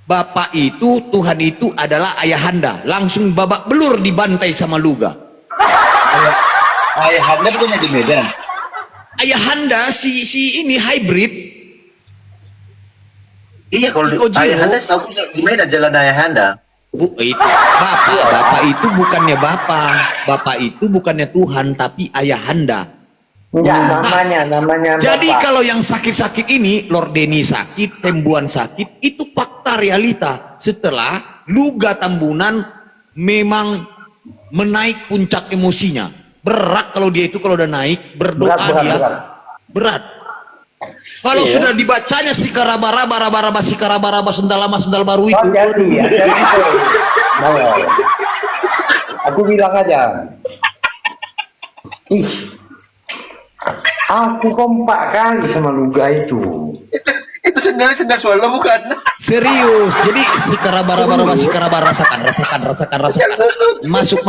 [SPEAKER 5] Bapak itu, Tuhan itu adalah ayahanda. Langsung babak belur dibantai sama Luga.
[SPEAKER 3] Ayahanda punya di Medan.
[SPEAKER 5] Ayahanda si ini hybrid.
[SPEAKER 3] Iya, kalau Ayahanda tahu di Medan jalan Ayahanda.
[SPEAKER 5] Itu Bapak itu bukannya Bapak. Bapak itu bukannya Tuhan tapi ayahanda.
[SPEAKER 8] Namanya
[SPEAKER 5] jadi
[SPEAKER 8] Bapak.
[SPEAKER 5] kalau yang sakit-sakit ini, Lord Denny sakit, Tembuan sakit, itu fakta realita. Setelah Luga Tambunan memang menaik puncak emosinya. Berat kalau dia itu kalau udah naik, berdoa berat. Kalau sudah dibacanya si karaba-raba sendal baru itu.
[SPEAKER 8] Hati-hati, hati-hati. Mayor. Aku bilang aja. Ih, aku kompak kali sama Luga itu.
[SPEAKER 3] Itu sendal swallow bukan?
[SPEAKER 5] Serius. Jadi si karaba rasakan. Masuk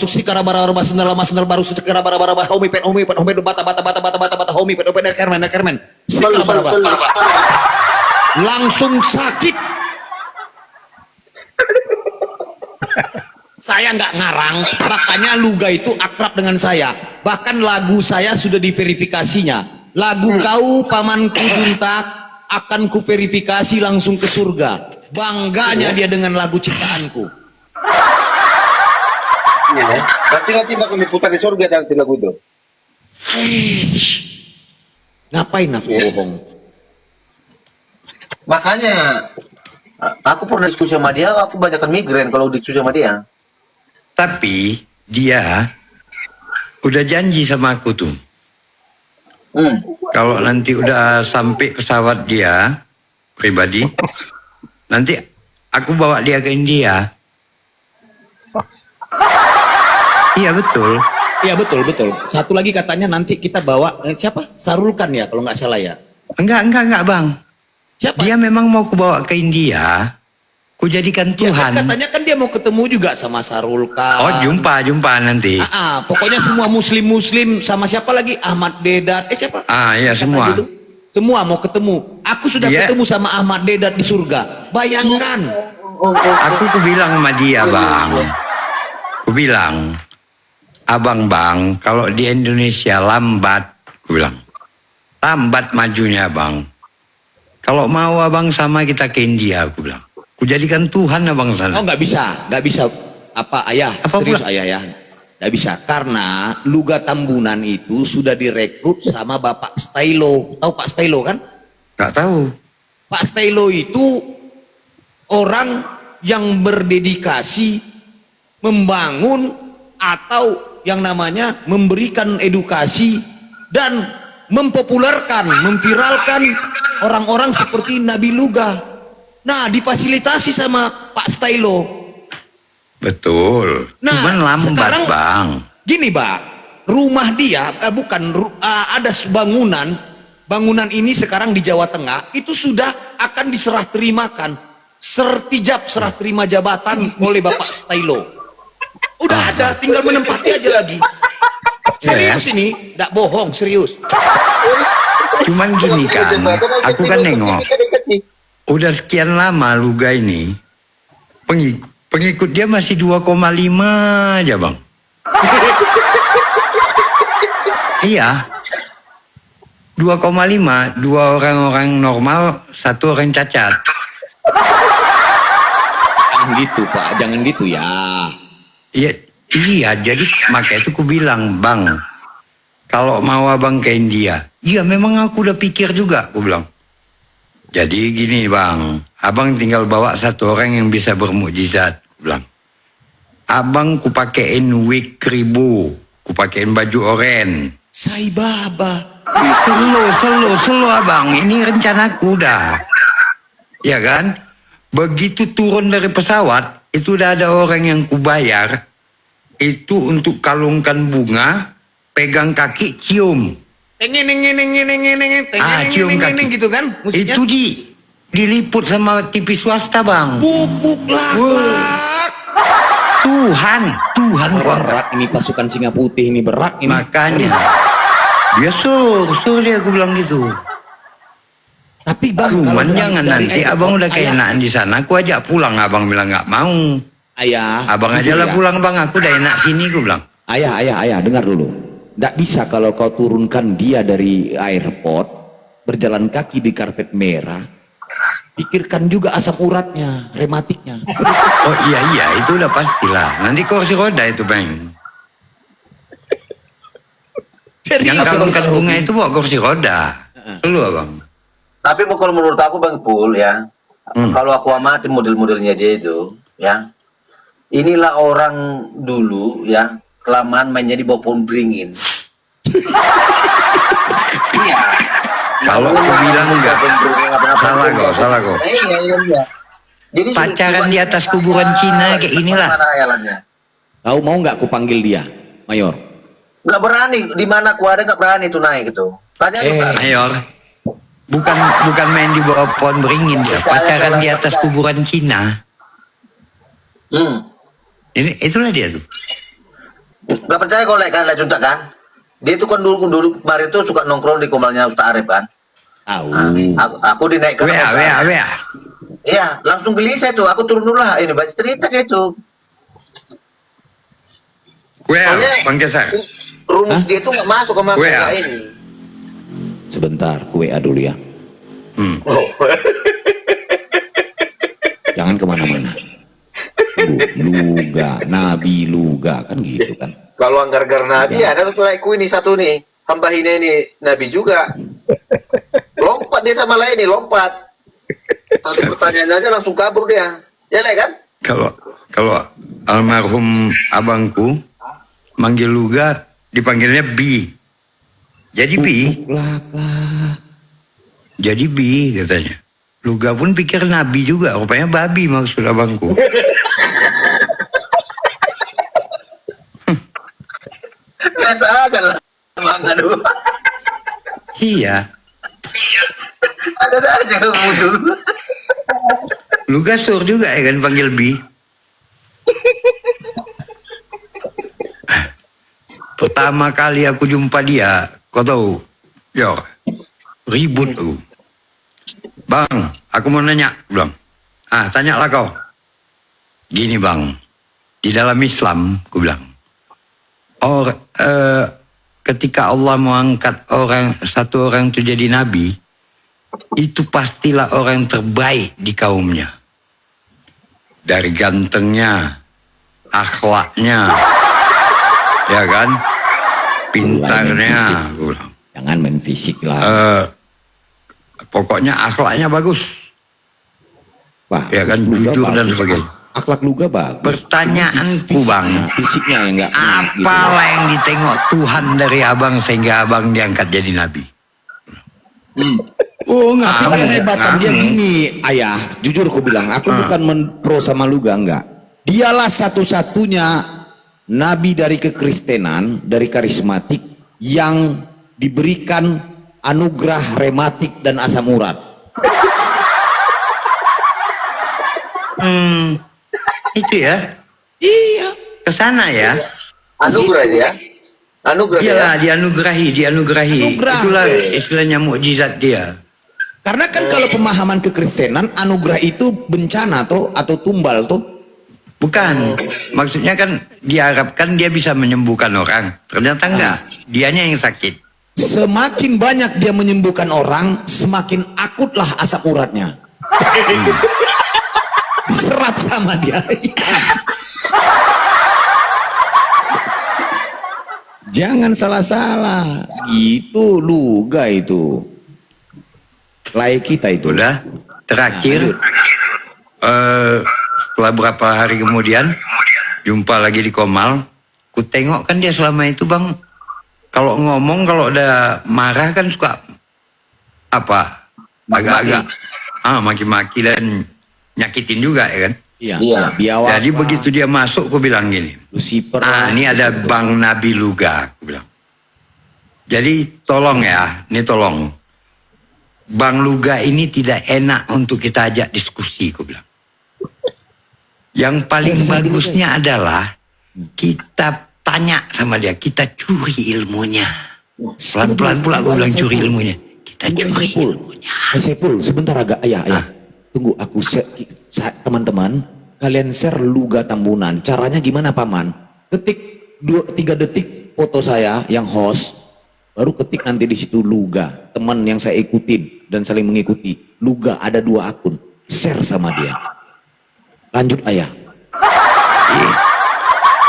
[SPEAKER 5] si karaba sendal baru si karaba homie bata homie Kermen. Si karaba langsung sakit. Saya nggak ngarang, makanya Luga itu akrab dengan saya. Bahkan lagu saya sudah diverifikasinya. Lagu kau pamanku Juntak akan kuverifikasi langsung ke surga. Bangganya dia dengan lagu ciptaanku.
[SPEAKER 3] Nanti bakal diputar di surga nanti lagu itu.
[SPEAKER 5] Ngapain aku bohong?
[SPEAKER 3] Makanya aku pernah diskusi sama dia, aku banyakkan migrain kalau diskusi sama dia.
[SPEAKER 9] Tapi dia udah janji sama aku tuh. Kalau nanti udah sampai pesawat dia pribadi, nanti aku bawa dia ke India. Iya betul.
[SPEAKER 5] Iya betul. Satu lagi katanya nanti kita bawa siapa? Sarulkan ya kalau nggak salah ya.
[SPEAKER 9] Enggak bang.
[SPEAKER 5] Siapa?
[SPEAKER 9] Dia memang mau kubawa ke India. Ku jadikan Tuhan.
[SPEAKER 5] Ya, katanya kan dia mau ketemu juga sama Sarulkan.
[SPEAKER 9] Oh jumpa nanti.
[SPEAKER 5] Pokoknya semua muslim sama siapa lagi? Ahmad Dedat. Siapa?
[SPEAKER 9] Iya semua.
[SPEAKER 5] Gitu. Semua mau ketemu. Aku sudah ketemu sama Ahmad Dedat di surga. Bayangkan.
[SPEAKER 9] Aku bilang sama dia bang. Ku bilang, abang bang, kalau di Indonesia lambat. Ku bilang, lambat majunya bang. Kalau mau abang sama kita ke India, aku bilang. Ku jadikan Tuhan abang sana.
[SPEAKER 5] Oh nggak bisa apa ayah serius ayah ya nggak bisa karena Luga Tambunan itu sudah direkrut sama Bapak Stailo. Tahu Pak Stailo kan?
[SPEAKER 9] Nggak tahu.
[SPEAKER 5] Pak Stailo itu orang yang berdedikasi membangun atau yang namanya memberikan edukasi dan mempopulerkan, memviralkan orang-orang seperti Nabi Luga. Nah, difasilitasi sama Pak Stailo.
[SPEAKER 9] Betul.
[SPEAKER 5] Nah,
[SPEAKER 9] cuman lambat
[SPEAKER 5] sekarang,
[SPEAKER 9] bang.
[SPEAKER 5] Gini, Pak. Rumah dia, ada bangunan ini sekarang di Jawa Tengah, itu sudah akan diserah terimakan. Serah terima jabatan oleh Bapak Stailo. Udah ada, tinggal menempati aja lagi. Serius ini, nggak bohong, serius.
[SPEAKER 9] Cuman gini kan, aku kan nengok. Udah sekian lama Luga ini, pengikut dia masih 2,5 aja bang. Iya, 2,5, 2 orang normal, 1 orang cacat.
[SPEAKER 5] Jangan gitu Pak, jangan gitu ya.
[SPEAKER 9] Iya, jadi makanya itu aku bilang bang, kalau mau abang ke India, iya memang aku udah pikir juga, aku bilang. Jadi gini bang, abang tinggal bawa 1 orang yang bisa bermukjizat, bilang. Abang ku pakein wig ribu, ku pakein baju oren.
[SPEAKER 5] Sai baba.
[SPEAKER 9] Selo abang, ini rencanaku dah. Ya kan? Begitu turun dari pesawat, itu udah ada orang yang ku bayar, itu untuk kalungkan bunga, pegang kaki, cium. Cium kaki
[SPEAKER 5] gitu kan musiknya?
[SPEAKER 9] Itu diliput sama TV swasta bang.
[SPEAKER 5] Bubuk lak.
[SPEAKER 9] Tuhan
[SPEAKER 5] berat ini pasukan singa putih ini berat ini.
[SPEAKER 9] Makanya dia suruh dia aku bilang gitu.
[SPEAKER 5] Tapi bang,
[SPEAKER 9] cuman jangan nanti abang udah keenakan di sana, aku ajak pulang. Abang bilang nggak mau.
[SPEAKER 5] Ayah,
[SPEAKER 9] abang aja lah pulang bang, aku udah enak sini, aku bilang.
[SPEAKER 5] Ayah, dengar dulu. Nggak bisa kalau kau turunkan dia dari airport, berjalan kaki di karpet merah, pikirkan juga asam uratnya, rematiknya.
[SPEAKER 9] Oh iya, itu udah pastilah. Nanti kursi roda itu bang. Yang kalungkan bunga itu bawa kursi roda. Dulu abang.
[SPEAKER 3] Tapi kalau menurut aku bang Pul ya, kalau aku amati model-modelnya dia itu, ya, inilah orang dulu ya. Kelamaan mainnya di bawah pohon beringin. Iya.
[SPEAKER 9] Kalau aku bilang enggak, salah kok.
[SPEAKER 3] Iya. Jadi
[SPEAKER 9] Pacaran di atas kuburan Cina kayak inilah.
[SPEAKER 3] Mana hayalannya?
[SPEAKER 5] Tahu mau nggak aku panggil dia, Mayor?
[SPEAKER 3] Nggak berani, di mana aku ada nggak berani tuh naik gitu. Tanya juga.
[SPEAKER 9] Mayor, bukan main di bawah pohon beringin dia. Pacaran di atas kuburan Cina. Itulah dia tuh.
[SPEAKER 3] Nggak percaya kau kan, lihat juntak kan? Dia itu kan dulu kemarin tuh suka nongkrong di komalnya Ustaz Arif kan?
[SPEAKER 5] Tahu.
[SPEAKER 3] Aku dinaikkan.
[SPEAKER 9] WA.
[SPEAKER 3] Iya, langsung gelisah tuh. Aku turun dulu lah. Ini baca cerita dia tuh.
[SPEAKER 9] Bang Kesar.
[SPEAKER 3] Rumus dia tuh nggak masuk sama aku ini.
[SPEAKER 5] Sebentar, ku WA dulu ya. Jangan kemana-mana. Luga, Nabi Luga, kan gitu kan.
[SPEAKER 3] Kalau anggar-gar Nabi ada tuh like ini satu nih. Hamba ini Nabi juga. Lompat dia sama lain nih, lompat. Satu pertanyaan aja langsung kabur dia. Ya lah kan?
[SPEAKER 9] Kalau almarhum abangku manggil Luga dipanggilnya Bi. Jadi Bi. Jadi Bi katanya. Luga pun pikir Nabi juga, rupanya babi maksud abangku.
[SPEAKER 3] Biasa aja lah. Aduh.
[SPEAKER 9] Iya.
[SPEAKER 3] Ada aja kamu tuh.
[SPEAKER 9] Luga sur juga ya kan panggil Bi. Pertama kali aku jumpa dia, kau tahu, ribut aku. Bang, aku mau nanya, bilang. Tanyalah kau. Gini bang, di dalam Islam, aku bilang, ketika Allah mengangkat satu orang itu jadi nabi, itu pastilah orang terbaik di kaumnya. Dari gantengnya, akhlaknya, ya kan, pintarnya.
[SPEAKER 5] Jangan main fisik lah.
[SPEAKER 9] Pokoknya akhlaknya bagus.
[SPEAKER 5] Wah,
[SPEAKER 9] ya kan, jujur dan sebagainya.
[SPEAKER 5] Akhlak Luga bagus.
[SPEAKER 9] Pertanyaanku bang,
[SPEAKER 5] fisiknya yang enggak.
[SPEAKER 9] Apalah yang ditengok Tuhan dari abang sehingga abang diangkat jadi nabi?
[SPEAKER 5] Oh, tapi kehebatan dia gini, ayah. Jujur aku bilang, aku bukan pro sama Luga, enggak. Dialah satu-satunya nabi dari kekristenan, dari karismatik yang diberikan anugerah rematik dan asam urat.
[SPEAKER 9] Itu ya?
[SPEAKER 5] Iya.
[SPEAKER 9] Kesana ya?
[SPEAKER 3] Anugerah ya? Anugerah
[SPEAKER 9] Iyalah, dianugerahi.
[SPEAKER 5] Anugerah.
[SPEAKER 9] Itulah istilahnya mukjizat dia.
[SPEAKER 5] Karena kan kalau pemahaman kekristenan, anugerah itu bencana toh atau tumbal toh?
[SPEAKER 9] Bukan. Maksudnya kan diharapkan dia bisa menyembuhkan orang. Ternyata enggak. Dianya yang sakit.
[SPEAKER 5] Semakin banyak dia menyembuhkan orang, semakin akutlah asam uratnya. Diserap sama dia. Jangan salah-salah. Gitu Luga itu. Layak kita itu.
[SPEAKER 9] Udah. Terakhir. Setelah berapa hari kemudian. Jumpa lagi di Komal. Ku tengok kan dia selama itu bang. Kalau ngomong, kalau udah marah kan suka. Agak-agak. Maki-maki dan nyakitin juga ya kan.
[SPEAKER 5] Iya.
[SPEAKER 9] Jadi begitu dia masuk, aku bilang gini.
[SPEAKER 5] Lucifer.
[SPEAKER 9] Ini ada Bang Nabi Luga, aku bilang. Jadi tolong ya, ini tolong. Bang Luga ini tidak enak untuk kita ajak diskusi, aku bilang. Yang paling bagusnya adalah kita tanya sama dia, kita curi ilmunya. Pelan-pelan pula aku bilang curi ilmunya. Kita curi ilmunya.
[SPEAKER 5] Sepul, sebentar agak ayah. Tunggu aku teman-teman, kalian share Luga Tambunan. Caranya gimana paman? Ketik 2-3 detik foto saya yang host, baru ketik nanti di situ Luga, teman yang saya ikutin dan saling mengikuti. Luga ada 2 akun, share sama dia. Lanjut ayah.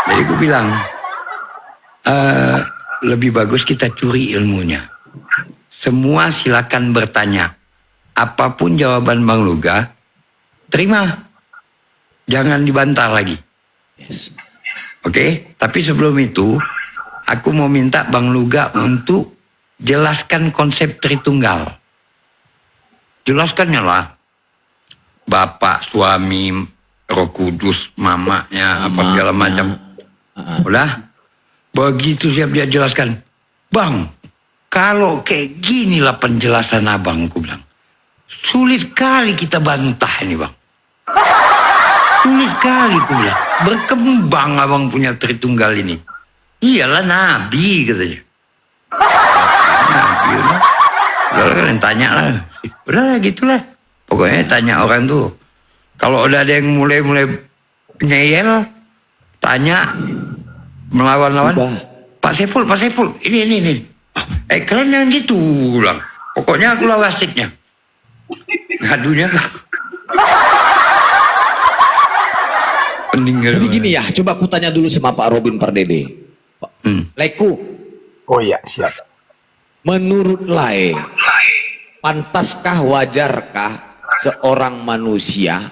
[SPEAKER 9] Jadi gue bilang lebih bagus kita curi ilmunya. Semua silakan bertanya. Apapun jawaban Bang Luga, terima. Jangan dibantah lagi.
[SPEAKER 5] Yes.
[SPEAKER 9] Oke? Tapi sebelum itu, aku mau minta Bang Luga untuk jelaskan konsep Tritunggal. jelaskannya lah. Bapak, suami, Roh Kudus, mamanya, apa segala macam. Udah, begitu siap dia jelaskan. Bang, kalau kayak ginilah penjelasan abang, aku bilang. Sulit kali kita bantah ini, Bang. Sulit kali, aku bilang. Berkembang abang punya Tritunggal ini. Iyalah Nabi, katanya. Nabi, udah. Udah kalian tanya lah. Udah gitulah. Pokoknya tanya orang tuh. Kalau udah ada yang mulai nyeyel, tanya, melawan-lawan. Pak Saiful, ini. Kalian jangan gitu, ulang. Pokoknya aku lah wasiknya. Ngadunya kan.
[SPEAKER 5] Jadi gini ya, coba aku tanya dulu sama Pak Robin Pardede. Laiku.
[SPEAKER 6] Oh iya, siap.
[SPEAKER 5] Menurut Lai, pantaskah, wajarkah seorang manusia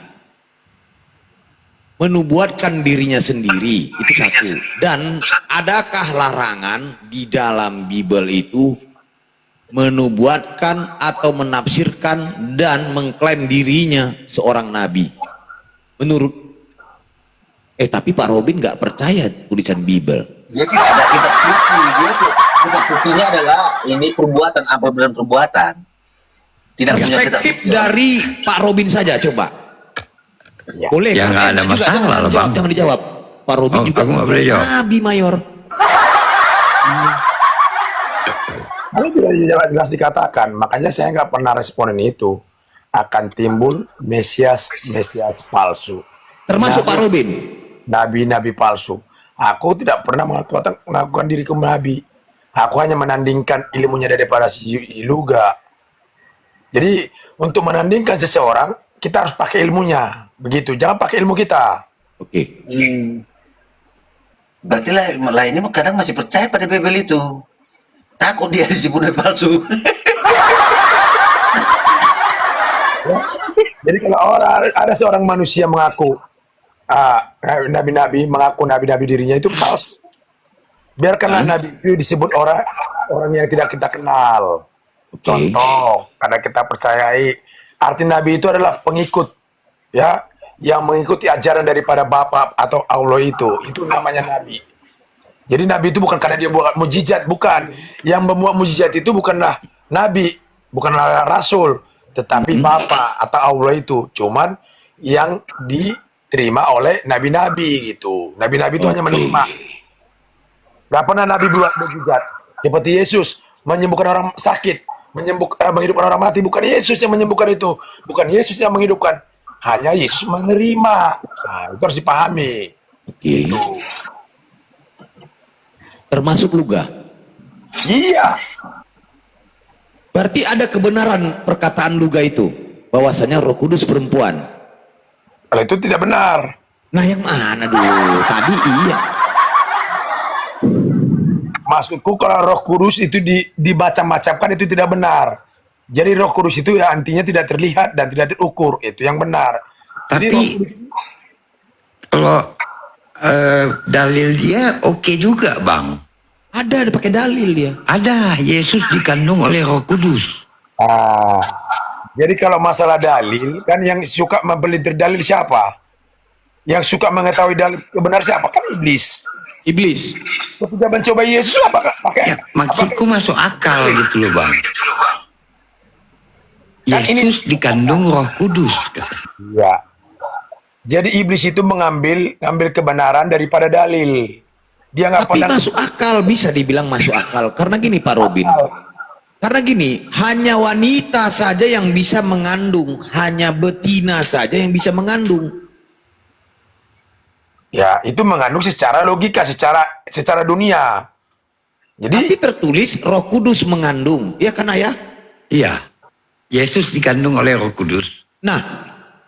[SPEAKER 5] menubuatkan dirinya sendiri? Itu satu. Dan adakah larangan di dalam Bible itu menubuatkan atau menafsirkan dan mengklaim dirinya seorang nabi? Menurut tapi Pak Robin nggak percaya tulisan Bible.
[SPEAKER 3] Dia tidak ada kitab suci. Kitab sucinya adalah ini perbuatan, apa benar perbuatan. Tidak punya kitab
[SPEAKER 5] Perspektif
[SPEAKER 3] suci.
[SPEAKER 5] dari Pak Robin saja, coba. Boleh.
[SPEAKER 9] Ya nggak ada masalah lah, Bang.
[SPEAKER 5] Jangan dijawab. Pak Robin juga
[SPEAKER 9] aku nggak boleh jawab.
[SPEAKER 5] Nabi Mayor.
[SPEAKER 6] Kalau tidak jelas dikatakan, makanya saya nggak pernah responin itu. Akan timbul Mesias palsu.
[SPEAKER 5] Termasuk Pak Robin.
[SPEAKER 6] Nabi-nabi palsu. Aku tidak pernah mengakukan diriku nabi. Aku hanya menandingkan ilmunya daripada si Luga. Jadi untuk menandingkan seseorang, kita harus pakai ilmunya. Begitu, jangan pakai ilmu kita.
[SPEAKER 5] Oke.
[SPEAKER 3] Berarti lah ini kadang masih percaya pada Bible itu. Takut dia disebut nabi palsu.
[SPEAKER 6] Ya. Jadi kalau ada seorang manusia mengaku nabi-nabi, mengaku nabi-nabi dirinya, itu palsu. Biarkanlah nabi itu disebut orang yang tidak kita kenal. Contoh, karena kita percayai arti nabi itu adalah pengikut, ya, yang mengikuti ajaran daripada Bapa atau Allah itu namanya nabi. Jadi nabi itu bukan karena dia buat mujizat, bukan. Yang membuat mujizat itu bukanlah nabi, bukanlah rasul, tetapi Bapa atau Allah itu. Cuman yang diterima oleh nabi-nabi gitu. Nabi-nabi itu hanya menerima. Gak pernah nabi buat mujizat. Seperti Yesus menyembuhkan orang sakit, menghidupkan orang mati. Bukan Yesus yang menyembuhkan itu, bukan Yesus yang menghidupkan. Hanya Yesus menerima. Nah, itu harus dipahami.
[SPEAKER 5] Oke. Termasuk Luga.
[SPEAKER 6] Iya.
[SPEAKER 5] Berarti ada kebenaran perkataan Luga itu, bahwasanya Roh Kudus perempuan.
[SPEAKER 6] Kalau itu tidak benar.
[SPEAKER 5] Nah, yang mana dulu? Tadi iya.
[SPEAKER 6] Maksudku kalau Roh Kudus itu dibaca-macamkan itu tidak benar. Jadi Roh Kudus itu ya artinya tidak terlihat dan tidak terukur, itu yang benar. Jadi
[SPEAKER 9] Tapi kalau dalil dia oke juga, Bang.
[SPEAKER 5] Ada pakai dalil dia.
[SPEAKER 9] Ada, Yesus dikandung oleh Roh Kudus.
[SPEAKER 6] Jadi kalau masalah dalil, kan yang suka mempelintir dalil siapa? Yang suka mengetahui dalil kebenaran siapa? Kan iblis.
[SPEAKER 5] Iblis.
[SPEAKER 6] Ketika mencoba Yesus apa pakai?
[SPEAKER 9] Ya, maksudku masuk akal gitu loh, Bang. Yesus dikandung Roh Kudus.
[SPEAKER 6] Ya. Jadi iblis itu mengambil kebenaran daripada dalil. Dia nggak
[SPEAKER 5] Tapi
[SPEAKER 6] pernah
[SPEAKER 5] masuk akal, bisa dibilang masuk akal. Karena gini Pak Robin. Karena gini, hanya wanita saja yang bisa mengandung, hanya betina saja yang bisa mengandung.
[SPEAKER 6] Ya, itu mengandung secara logika, secara dunia. Jadi
[SPEAKER 5] Tapi tertulis Roh Kudus mengandung, ya kan Ayah?
[SPEAKER 9] Iya. Yesus dikandung oleh Roh Kudus.
[SPEAKER 5] Nah,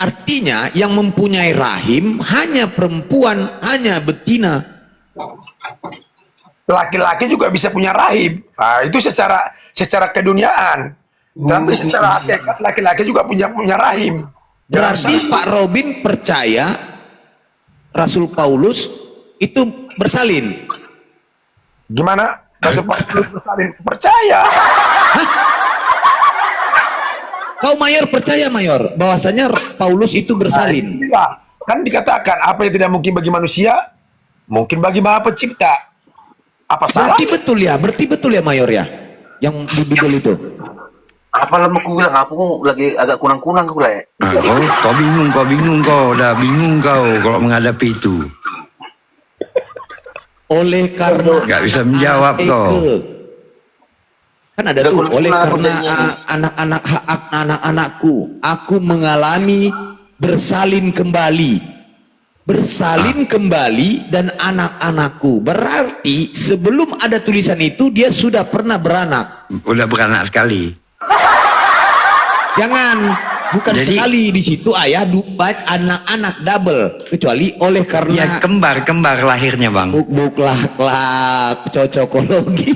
[SPEAKER 5] artinya yang mempunyai rahim hanya perempuan, hanya betina.
[SPEAKER 6] laki-laki juga bisa punya rahim. Nah, itu secara keduniaan. Tapi secara hakikat laki-laki juga punya rahim.
[SPEAKER 5] Berarti Pak Robin percaya Rasul Paulus itu bersalin.
[SPEAKER 6] Gimana? Rasul Paulus bersalin? Percaya.
[SPEAKER 5] Kau Mayor percaya Mayor bahwasanya Paulus itu bersalin?
[SPEAKER 6] Iya, kan dikatakan apa yang tidak mungkin bagi manusia, mungkin bagi Maha Pencipta. Apa salah?
[SPEAKER 5] Berarti betul ya Mayor ya, yang dudul itu.
[SPEAKER 3] Apa lama aku bilang, aku lagi agak kunang-kunang aku lah.
[SPEAKER 9] Kau bingung kau, udah bingung kau kalau menghadapi itu.
[SPEAKER 5] Oleh karena
[SPEAKER 9] Nggak bisa menjawab kau.
[SPEAKER 5] Kan ada tuh, oleh karena anak-anakku, aku mengalami bersalin kembali. Bersalin kembali dan anak-anakku. Berarti sebelum ada tulisan itu dia sudah pernah beranak.
[SPEAKER 9] Udah beranak sekali.
[SPEAKER 5] Jangan, bukan
[SPEAKER 9] Jadi-
[SPEAKER 5] sekali di situ ayah dupat anak-anak double. Kecuali oleh karena
[SPEAKER 9] Ya kembar lahirnya bang.
[SPEAKER 5] buk lak cocokologi.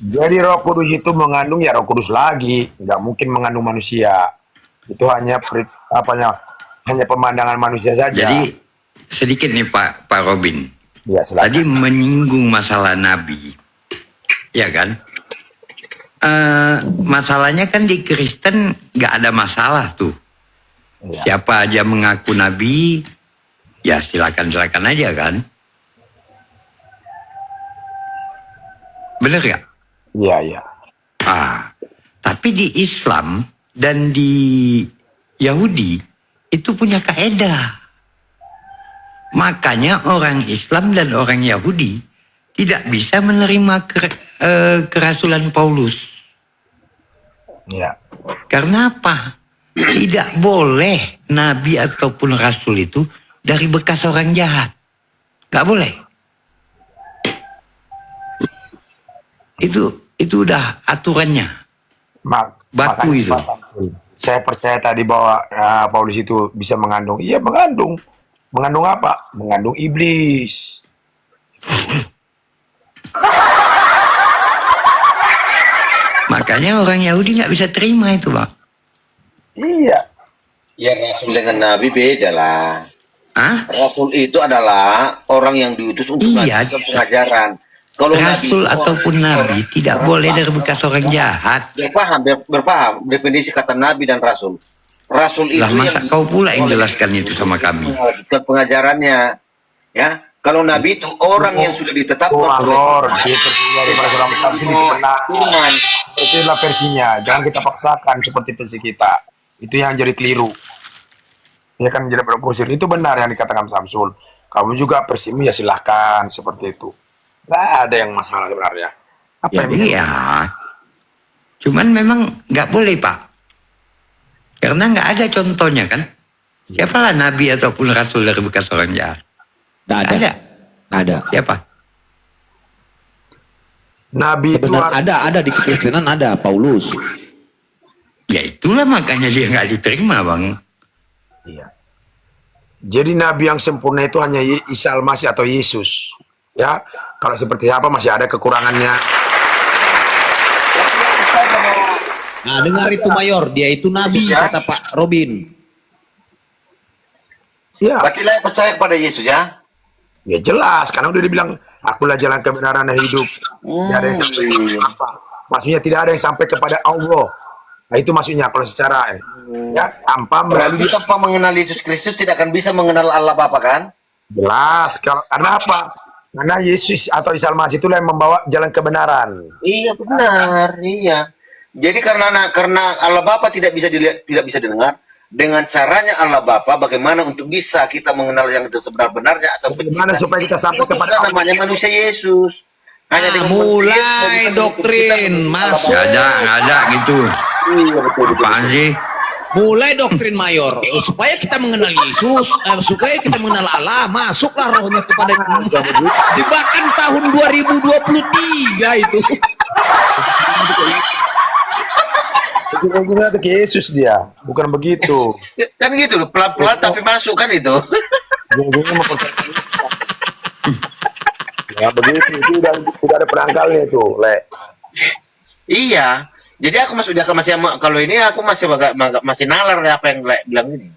[SPEAKER 6] Jadi Roh Kudus itu mengandung ya Roh Kudus lagi, nggak mungkin mengandung manusia. Itu hanya hanya pemandangan manusia saja.
[SPEAKER 9] Jadi sedikit nih Pak Robin.
[SPEAKER 6] Ya, silakan.
[SPEAKER 9] Tadi menyinggung masalah Nabi, ya kan? Masalahnya kan di Kristen nggak ada masalah tuh.
[SPEAKER 6] Ya.
[SPEAKER 9] Siapa aja mengaku Nabi, ya silakan aja kan? Bener ya?
[SPEAKER 6] Iya, iya.
[SPEAKER 9] Tapi di Islam dan di Yahudi itu punya kaedah. Makanya orang Islam dan orang Yahudi tidak bisa menerima kerasulan Paulus.
[SPEAKER 6] Iya.
[SPEAKER 9] Karena apa? Tidak boleh nabi ataupun rasul itu dari bekas orang jahat. Gak boleh. Itu udah aturannya. Baku
[SPEAKER 6] Makanya,
[SPEAKER 9] itu.
[SPEAKER 6] saya percaya tadi bahwa Paulus itu bisa mengandung. Iya, mengandung. Mengandung apa? Mengandung iblis.
[SPEAKER 9] Makanya orang Yahudi nggak bisa terima itu, Bang.
[SPEAKER 6] Iya.
[SPEAKER 3] Ya Rasul dengan Nabi beda lah.
[SPEAKER 9] Hah?
[SPEAKER 3] Rasul itu adalah orang yang diutus untuk
[SPEAKER 9] Iya.
[SPEAKER 3] mengajarkan pengajaran. Kalau
[SPEAKER 9] Rasul
[SPEAKER 3] Nabi,
[SPEAKER 9] ataupun nabi tidak boleh dari bekas orang jahat.
[SPEAKER 3] berpaham definisi kata Nabi dan Rasul. Rasul itu
[SPEAKER 9] Lah masa
[SPEAKER 3] yang
[SPEAKER 9] kau pula yang jelaskan itu sama kami?
[SPEAKER 3] melanjutkan pengajarannya. Ya, kalau Nabi itu orang yang sudah ditetapkan
[SPEAKER 6] Lord, dia terpilih dari para ulama ini benar.
[SPEAKER 3] Firman.
[SPEAKER 6] Itulah versinya. Jangan kita paksakan seperti versi kita. Itu yang jadi keliru. Ya kan jadi berpusir. Itu benar yang dikatakan Samsul. Kamu juga versimu ya silahkan seperti itu. Nggak ada yang masalah sebenarnya. Apa yang
[SPEAKER 9] Iya. Cuman memang nggak boleh Pak. Karena nggak ada contohnya kan. Siapalah nabi ataupun rasul dari bekas orang jahat?
[SPEAKER 5] Nggak
[SPEAKER 9] Nggak
[SPEAKER 5] ada.
[SPEAKER 9] ada.
[SPEAKER 5] Nggak ada.
[SPEAKER 9] Siapa?
[SPEAKER 6] Nabi itu
[SPEAKER 5] Benar, ada di kekristenan ada Paulus.
[SPEAKER 9] Ya itulah makanya dia nggak diterima Bang.
[SPEAKER 6] Iya. Jadi nabi yang sempurna itu hanya Isa Al-Masih atau Yesus. Ya, kalau seperti apa masih ada kekurangannya.
[SPEAKER 5] Nah, dengar itu Mayor, dia itu nabi kata Pak Robin.
[SPEAKER 6] Ya,
[SPEAKER 3] Berarti lah percaya kepada Yesus ya.
[SPEAKER 6] ya jelas karena udah dibilang akulah jalan kebenaran dan hidup. Tidak ada yang sampai apa. Maksudnya tidak ada yang sampai kepada Allah. Nah itu maksudnya kalau secara ya tanpa melalui
[SPEAKER 3] Berarti tanpa mengenal Yesus Kristus tidak akan bisa mengenal Allah Bapa kan?
[SPEAKER 6] jelas. Karena apa? Karena Yesus atau Isa Al-Masih itulah yang membawa jalan kebenaran.
[SPEAKER 3] Iya benar, iya. Jadi karena Allah Bapa tidak bisa dilihat, tidak bisa didengar, dengan caranya Allah Bapa bagaimana untuk bisa kita mengenal yang itu sebenar-benarnya atau
[SPEAKER 6] Bagaimana supaya kita sampai kepada Allah?
[SPEAKER 3] namanya manusia Yesus. Hanya dengan
[SPEAKER 5] Mulai doktrin masuk.
[SPEAKER 9] Nggak ada gitu.
[SPEAKER 3] Iya betul.
[SPEAKER 9] Apaan sih?
[SPEAKER 5] Mulai doktrin Mayor supaya kita mengenal Yesus, supaya kita mengenal Allah, masuklah rohnya kepada kita. Jebakan tahun 2023 itu.
[SPEAKER 6] Ujung-ujungnya ke Yesus dia, bukan begitu.
[SPEAKER 3] Kan gitu loh, pelan-pelan tapi masuk kan itu.
[SPEAKER 6] Ujung-ujungnya mempercayai. Ya begitu, itu udah ada penangkalnya itu, Le.
[SPEAKER 3] Iya. Jadi aku masih kalau ini aku masih nalar apa yang bilang ini.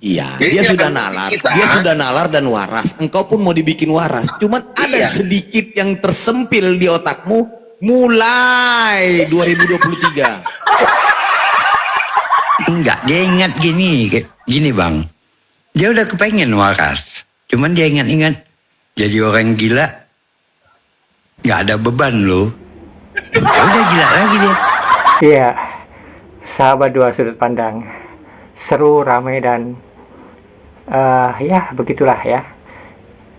[SPEAKER 5] Iya,
[SPEAKER 3] Jadi
[SPEAKER 5] dia
[SPEAKER 3] dia
[SPEAKER 5] sudah
[SPEAKER 3] akan
[SPEAKER 5] nalar.
[SPEAKER 3] kita.
[SPEAKER 5] Dia sudah nalar dan waras. Engkau pun mau dibikin waras. Cuman ada
[SPEAKER 3] Iya.
[SPEAKER 5] sedikit yang tersempil di otakmu, mulai 2023.
[SPEAKER 9] Enggak, dia ingat gini bang. Dia udah kepengen waras. Cuman dia ingat-ingat jadi orang gila. Nggak ada beban loh. Ya udah gila lagi dia.
[SPEAKER 2] Iya, sahabat dua sudut pandang. Seru, ramai, dan ya begitulah ya.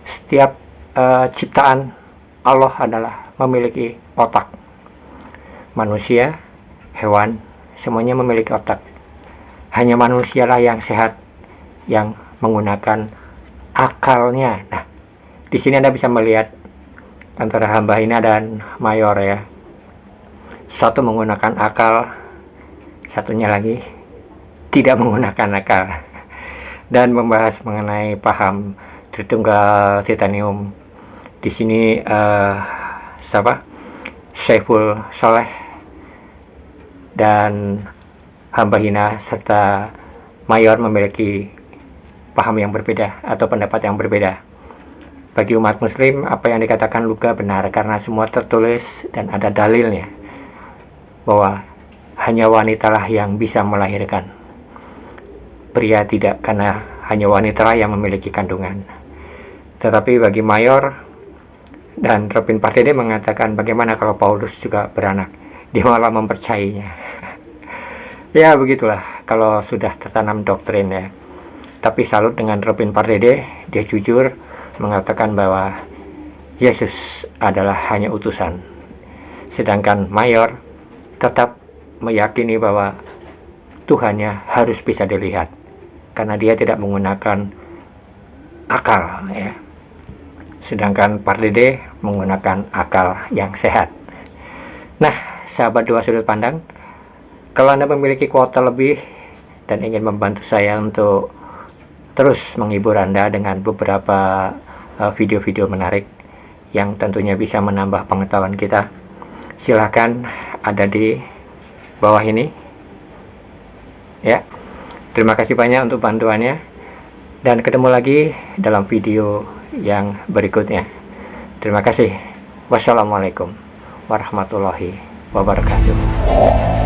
[SPEAKER 2] Setiap ciptaan Allah adalah memiliki otak. Manusia, hewan, semuanya memiliki otak. Hanya manusialah yang sehat, yang menggunakan akalnya. Nah, di sini Anda bisa melihat antara hamba Hina dan Mayor ya. Satu menggunakan akal, satunya lagi tidak menggunakan akal. Dan membahas mengenai paham Tritunggal Titanium. Di sini Syaiful Soleh dan hamba Hina serta Mayor memiliki paham yang berbeda atau pendapat yang berbeda. Bagi umat muslim, apa yang dikatakan Luka benar karena semua tertulis dan ada dalilnya bahwa hanya wanitalah yang bisa melahirkan. Pria tidak, karena hanya wanitalah yang memiliki kandungan. Tetapi bagi Mayor dan Robin Pardede mengatakan bagaimana kalau Paulus juga beranak, dia malah mempercayainya. Ya begitulah kalau sudah tertanam doktrin ya. Tapi salut dengan Robin Pardede, dia jujur mengatakan bahwa Yesus adalah hanya utusan. Sedangkan Mayor tetap meyakini bahwa Tuhannya harus bisa dilihat karena dia tidak menggunakan akal ya. Sedangkan Pardede menggunakan akal yang sehat. Nah, sahabat dua sudut pandang, kalau Anda memiliki kuota lebih dan ingin membantu saya untuk terus menghibur Anda dengan beberapa video-video menarik yang tentunya bisa menambah pengetahuan kita, silahkan ada di bawah ini ya. Terima kasih banyak untuk bantuannya dan ketemu lagi dalam video yang berikutnya. Terima kasih. Wassalamualaikum warahmatullahi wabarakatuh.